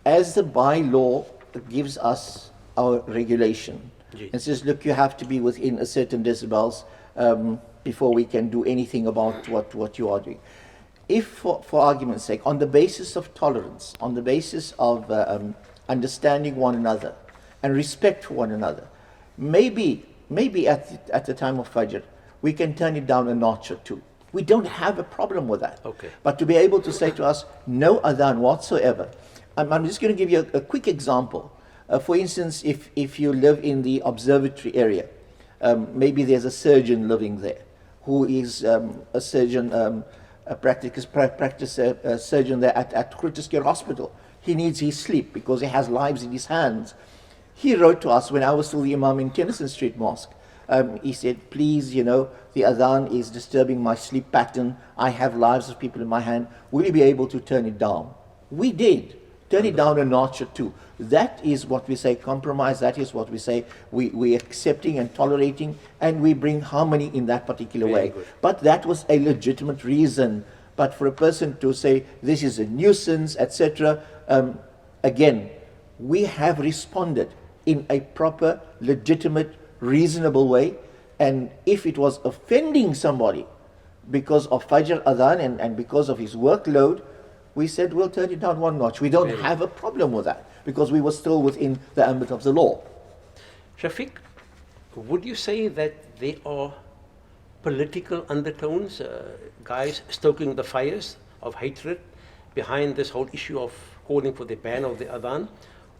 as the bylaw gives us our regulation, it says, look, you have to be within a certain decibels before we can do anything about what you are doing. If, for argument's sake, on the basis of tolerance, on the basis of understanding one another and respect for one another, maybe at the time of Fajr, we can turn it down a notch or two. We don't have a problem with that. Okay. But to be able to say to us, no Adhan whatsoever. I'm just going to give you a quick example. For instance, if you live in the observatory area, maybe there's a surgeon living there who is a surgeon, a surgeon there at Groote Schuur Hospital. He needs his sleep because he has lives in his hands. He wrote to us when I was still the Imam in Tennyson Street Mosque. He said, please, you know, the Adhan is disturbing my sleep pattern. I have lives of people in my hand. Will you be able to turn it down? We did. Turn it down a notch or two. That is what we say compromise. That is what we say we're accepting and tolerating, and we bring harmony in that particular way. Good. But that was a legitimate reason. But for a person to say this is a nuisance, etc., again, we have responded in a proper, legitimate, reasonable way. And if it was offending somebody because of Fajr Adhan and because of his workload, we said we'll turn it down one notch. We don't have a problem with that because we were still within the ambit of the law. Shafiq, would you say that there are political undertones, guys stoking the fires of hatred behind this whole issue of calling for the ban of the Adhan?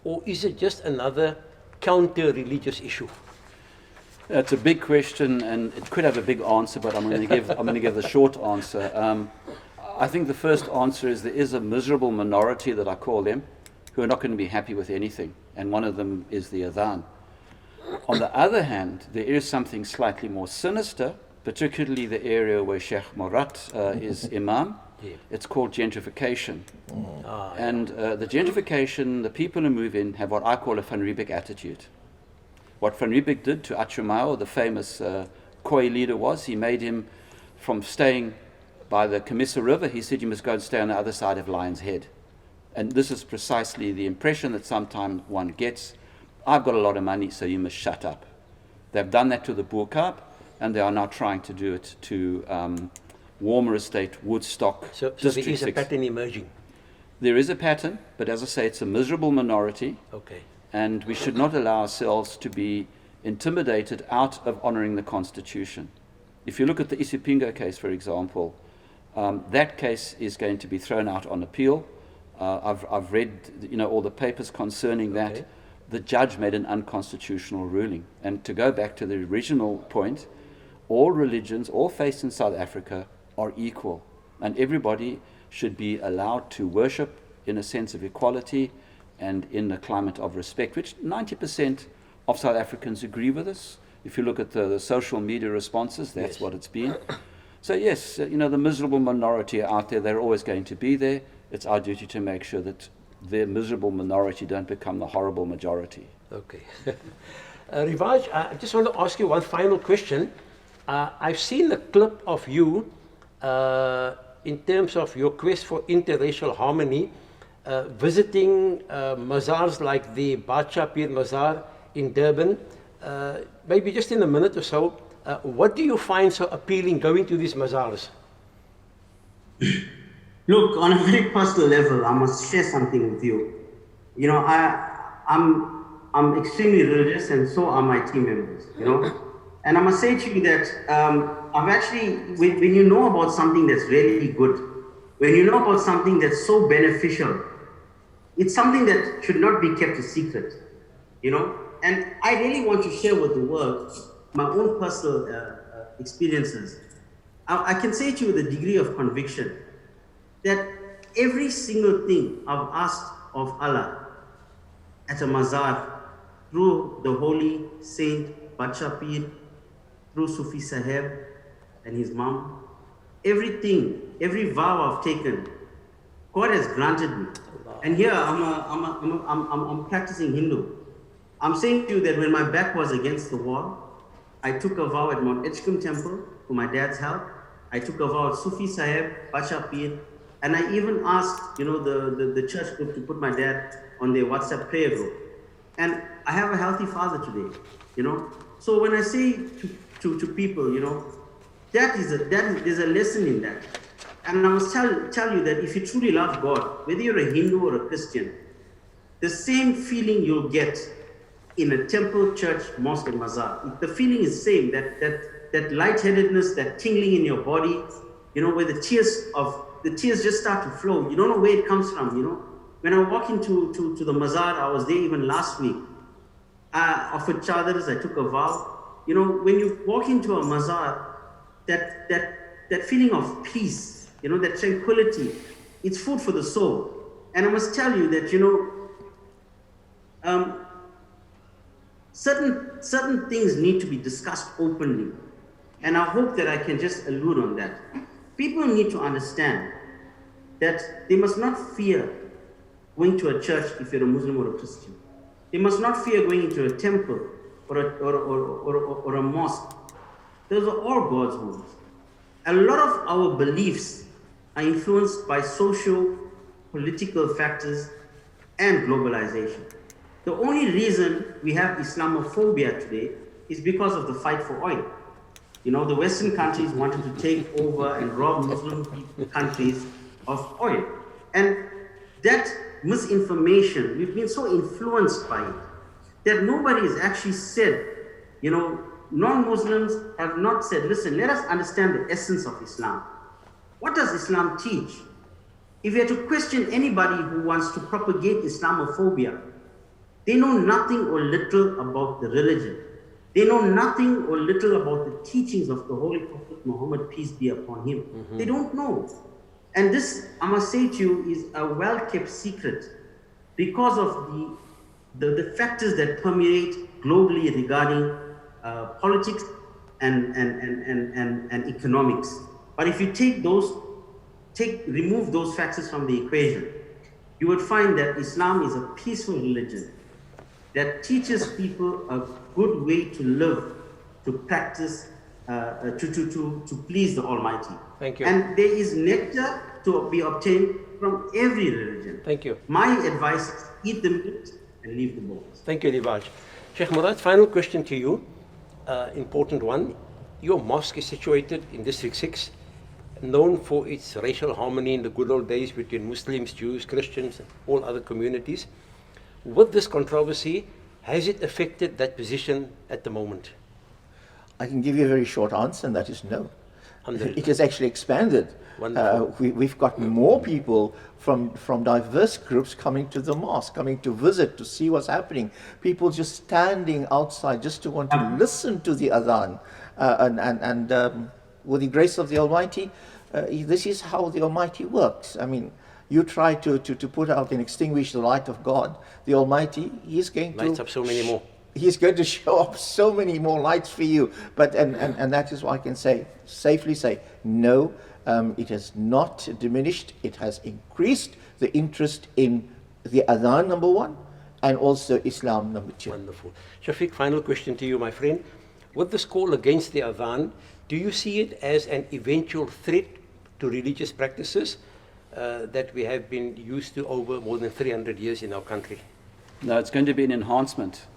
Or is it just another counter-religious issue? It's a big question, and it could have a big answer, but I'm going to give the short answer. I think the first answer is there is a miserable minority that I call them who are not going to be happy with anything, and one of them is the Adhan. On the other hand, there is something slightly more sinister, particularly the area where Sheikh Murad is Imam. Yeah. It's called gentrification. And the gentrification, the people who move in have what I call a Van Riebeeck attitude. What Van Riebeeck did to Achumao, the famous Khoi leader, was he made him, from staying by the Kamissa River, he said you must go and stay on the other side of Lion's Head. And this is precisely the impression that sometimes one gets. I've got a lot of money, so you must shut up. They've done that to the Boerkaap, and they are now trying to do it to Warmer Estate, Woodstock. So there is a pattern emerging. There is a pattern, but as I say, it's a miserable minority. Okay. And we should not allow ourselves to be intimidated out of honoring the Constitution. If you look at the Isipingo case, for example, that case is going to be thrown out on appeal. I've read, all the papers concerning that. Okay. The judge made an unconstitutional ruling. And to go back to the original point, all religions, all faiths in South Africa are equal, and everybody should be allowed to worship in a sense of equality and in a climate of respect, which 90% of South Africans agree with us. If you look at the social media responses, that's what it's been. So yes, you know, the miserable minority are out there. They're always going to be there. It's our duty to make sure that the miserable minority don't become the horrible majority. Okay. Rivaj, I just want to ask you one final question. I've seen a clip of you in terms of your quest for interracial harmony, visiting mazars like the Bacha Pir Mazar in Durban. Maybe just in a minute or so, what do you find so appealing going to these mazars? Look, on a very personal level, I must share something with you. You know, I'm extremely religious, and so are my team members, you know. And I must say to you that I've actually, when you know about something that's really good, when you know about something that's so beneficial, it's something that should not be kept a secret, you know. And I really want to share with the world my own personal experiences. I can say to you with a degree of conviction that every single thing I've asked of Allah at a mazar, through the holy saint Bacha Pir, through Sufi Sahib and his mom, everything, every vow I've taken, God has granted me. And here I'm practicing Hindu. I'm saying to you that when my back was against the wall, I took a vow at Mount Edgecombe Temple for my dad's help. I took a vow at Sufi Sahib, Bacha Pir, and I even asked, you know, the church group to put my dad on their WhatsApp prayer group. And I have a healthy father today, you know. So when I say to people, you know, there's a lesson in that. And I must tell you that if you truly love God, whether you're a Hindu or a Christian, the same feeling you'll get in a temple, church, mosque, and mazar. The feeling is the same, that lightheadedness, that tingling in your body, you know, where the tears just start to flow. You don't know where it comes from, you know. When I walk into the mazar, I was there even last week. I offered chadars, I took a vow. You know, when you walk into a mazar, that feeling of peace, you know, that tranquility, it's food for the soul. And I must tell you that, you know, certain things need to be discussed openly. And I hope that I can just allude on that. People need to understand that they must not fear going to a church if you're a Muslim or a Christian. They must not fear going into a temple or a mosque. Those are all God's homes. A lot of our beliefs are influenced by social, political factors and globalization. The only reason we have Islamophobia today is because of the fight for oil. You know, the Western countries wanted to take over and rob Muslim countries of oil. And that misinformation, we've been so influenced by it, that nobody has actually said, you know, non-Muslims have not said, listen, let us understand the essence of Islam. What does Islam teach? If you had to question anybody who wants to propagate Islamophobia, they know nothing or little about the religion. They know nothing or little about the teachings of the Holy Prophet Muhammad, peace be upon him. Mm-hmm. They don't know. And this, I must say to you, is a well-kept secret because of the factors that permeate globally regarding politics and economics. But if you remove those factors from the equation, you would find that Islam is a peaceful religion that teaches people a good way to live, to practice, to please the Almighty. Thank you. And there is nectar to be obtained from every religion. Thank you. My advice is eat the meat and leave the bones. Thank you, Rivaj. Sheikh Murad, final question to you, important one. Your mosque is situated in District 6, known for its racial harmony in the good old days between Muslims, Jews, Christians, and all other communities. With this controversy, has it affected that position at the moment? I can give you a very short answer, and that is no. It has actually expanded. We've got more people from diverse groups coming to the mosque, coming to visit, to see what's happening. People just standing outside just to want to listen to the Adhan. And with the grace of the Almighty, this is how the Almighty works. I mean, you try to put out and extinguish the light of God, the Almighty, He's going to Lights up so many more. He's going to show up so many more lights for you. But and that is what I can say, safely say, no, it has not diminished. It has increased the interest in the Adhan, number one, and also Islam, number two. Wonderful. Shafiq, final question to you, my friend. With this call against the Adhan, do you see it as an eventual threat to religious practices that we have been used to over more than 300 years in our country? No, it's going to be an enhancement.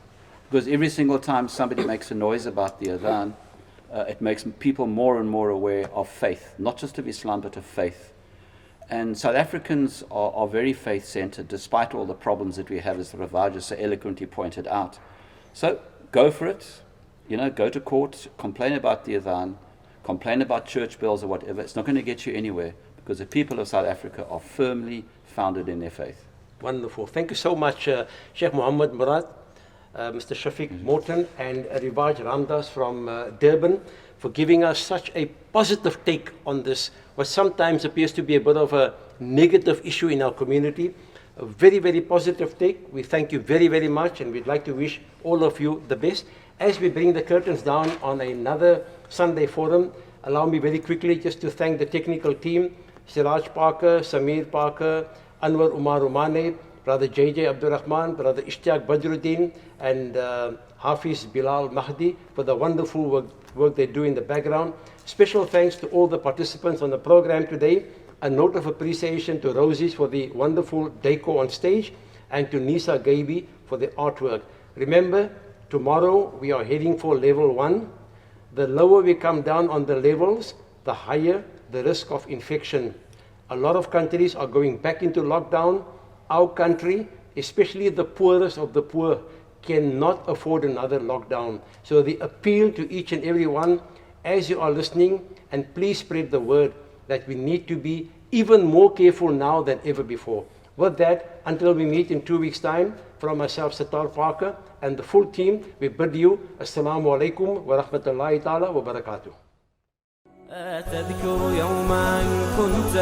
Because every single time somebody makes a noise about the Adhan, it makes people more and more aware of faith, not just of Islam, but of faith. And South Africans are very faith-centered, despite all the problems that we have, as the Ravaja so eloquently pointed out. So go for it. Go to court, complain about the Adhan, complain about church bells or whatever. It's not going to get you anywhere, because the people of South Africa are firmly founded in their faith. Wonderful. Thank you so much, Sheikh Muhammad Murad, Mr. Shafiq Morton, and Rivaj Ramdas from Durban, for giving us such a positive take on this, what sometimes appears to be a bit of a negative issue in our community. A very, very positive take. We thank you very, very much, and we'd like to wish all of you the best. As we bring the curtains down on another Sunday forum, allow me very quickly just to thank the technical team, Siraj Parker, Samir Parker, Anwar Umar Umane, Brother JJ Abdul Rahman, Brother Ishtiaq Badruddin, and Hafiz Bilal Mahdi for the wonderful work they do in the background. Special thanks to all the participants on the program today. A note of appreciation to Rosies for the wonderful decor on stage, and to Nisa Gaibi for the artwork. Remember, tomorrow we are heading for level 1. The lower we come down on the levels, the higher the risk of infection. A lot of countries are going back into lockdown. Our country, especially the poorest of the poor, cannot afford another lockdown. So the appeal to each and every one, as you are listening, and please spread the word that we need to be even more careful now than ever before. With that, until we meet in 2 weeks' time, from myself, Sattar Parker, and the full team, we bid you Assalamu alaikum wa rahmatullahi ta'ala wa barakatuh. تذكر يوما كنت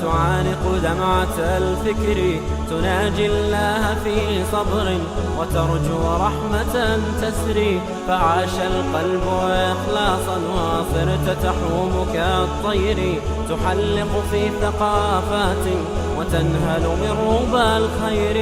تعانق دمعة الفكر تناجي الله في صبر وترجو رحمة تسري فعاش القلب إخلاصا وصرت تحوم كالطير تحلق في ثقافات وتنهل من ربى الخير.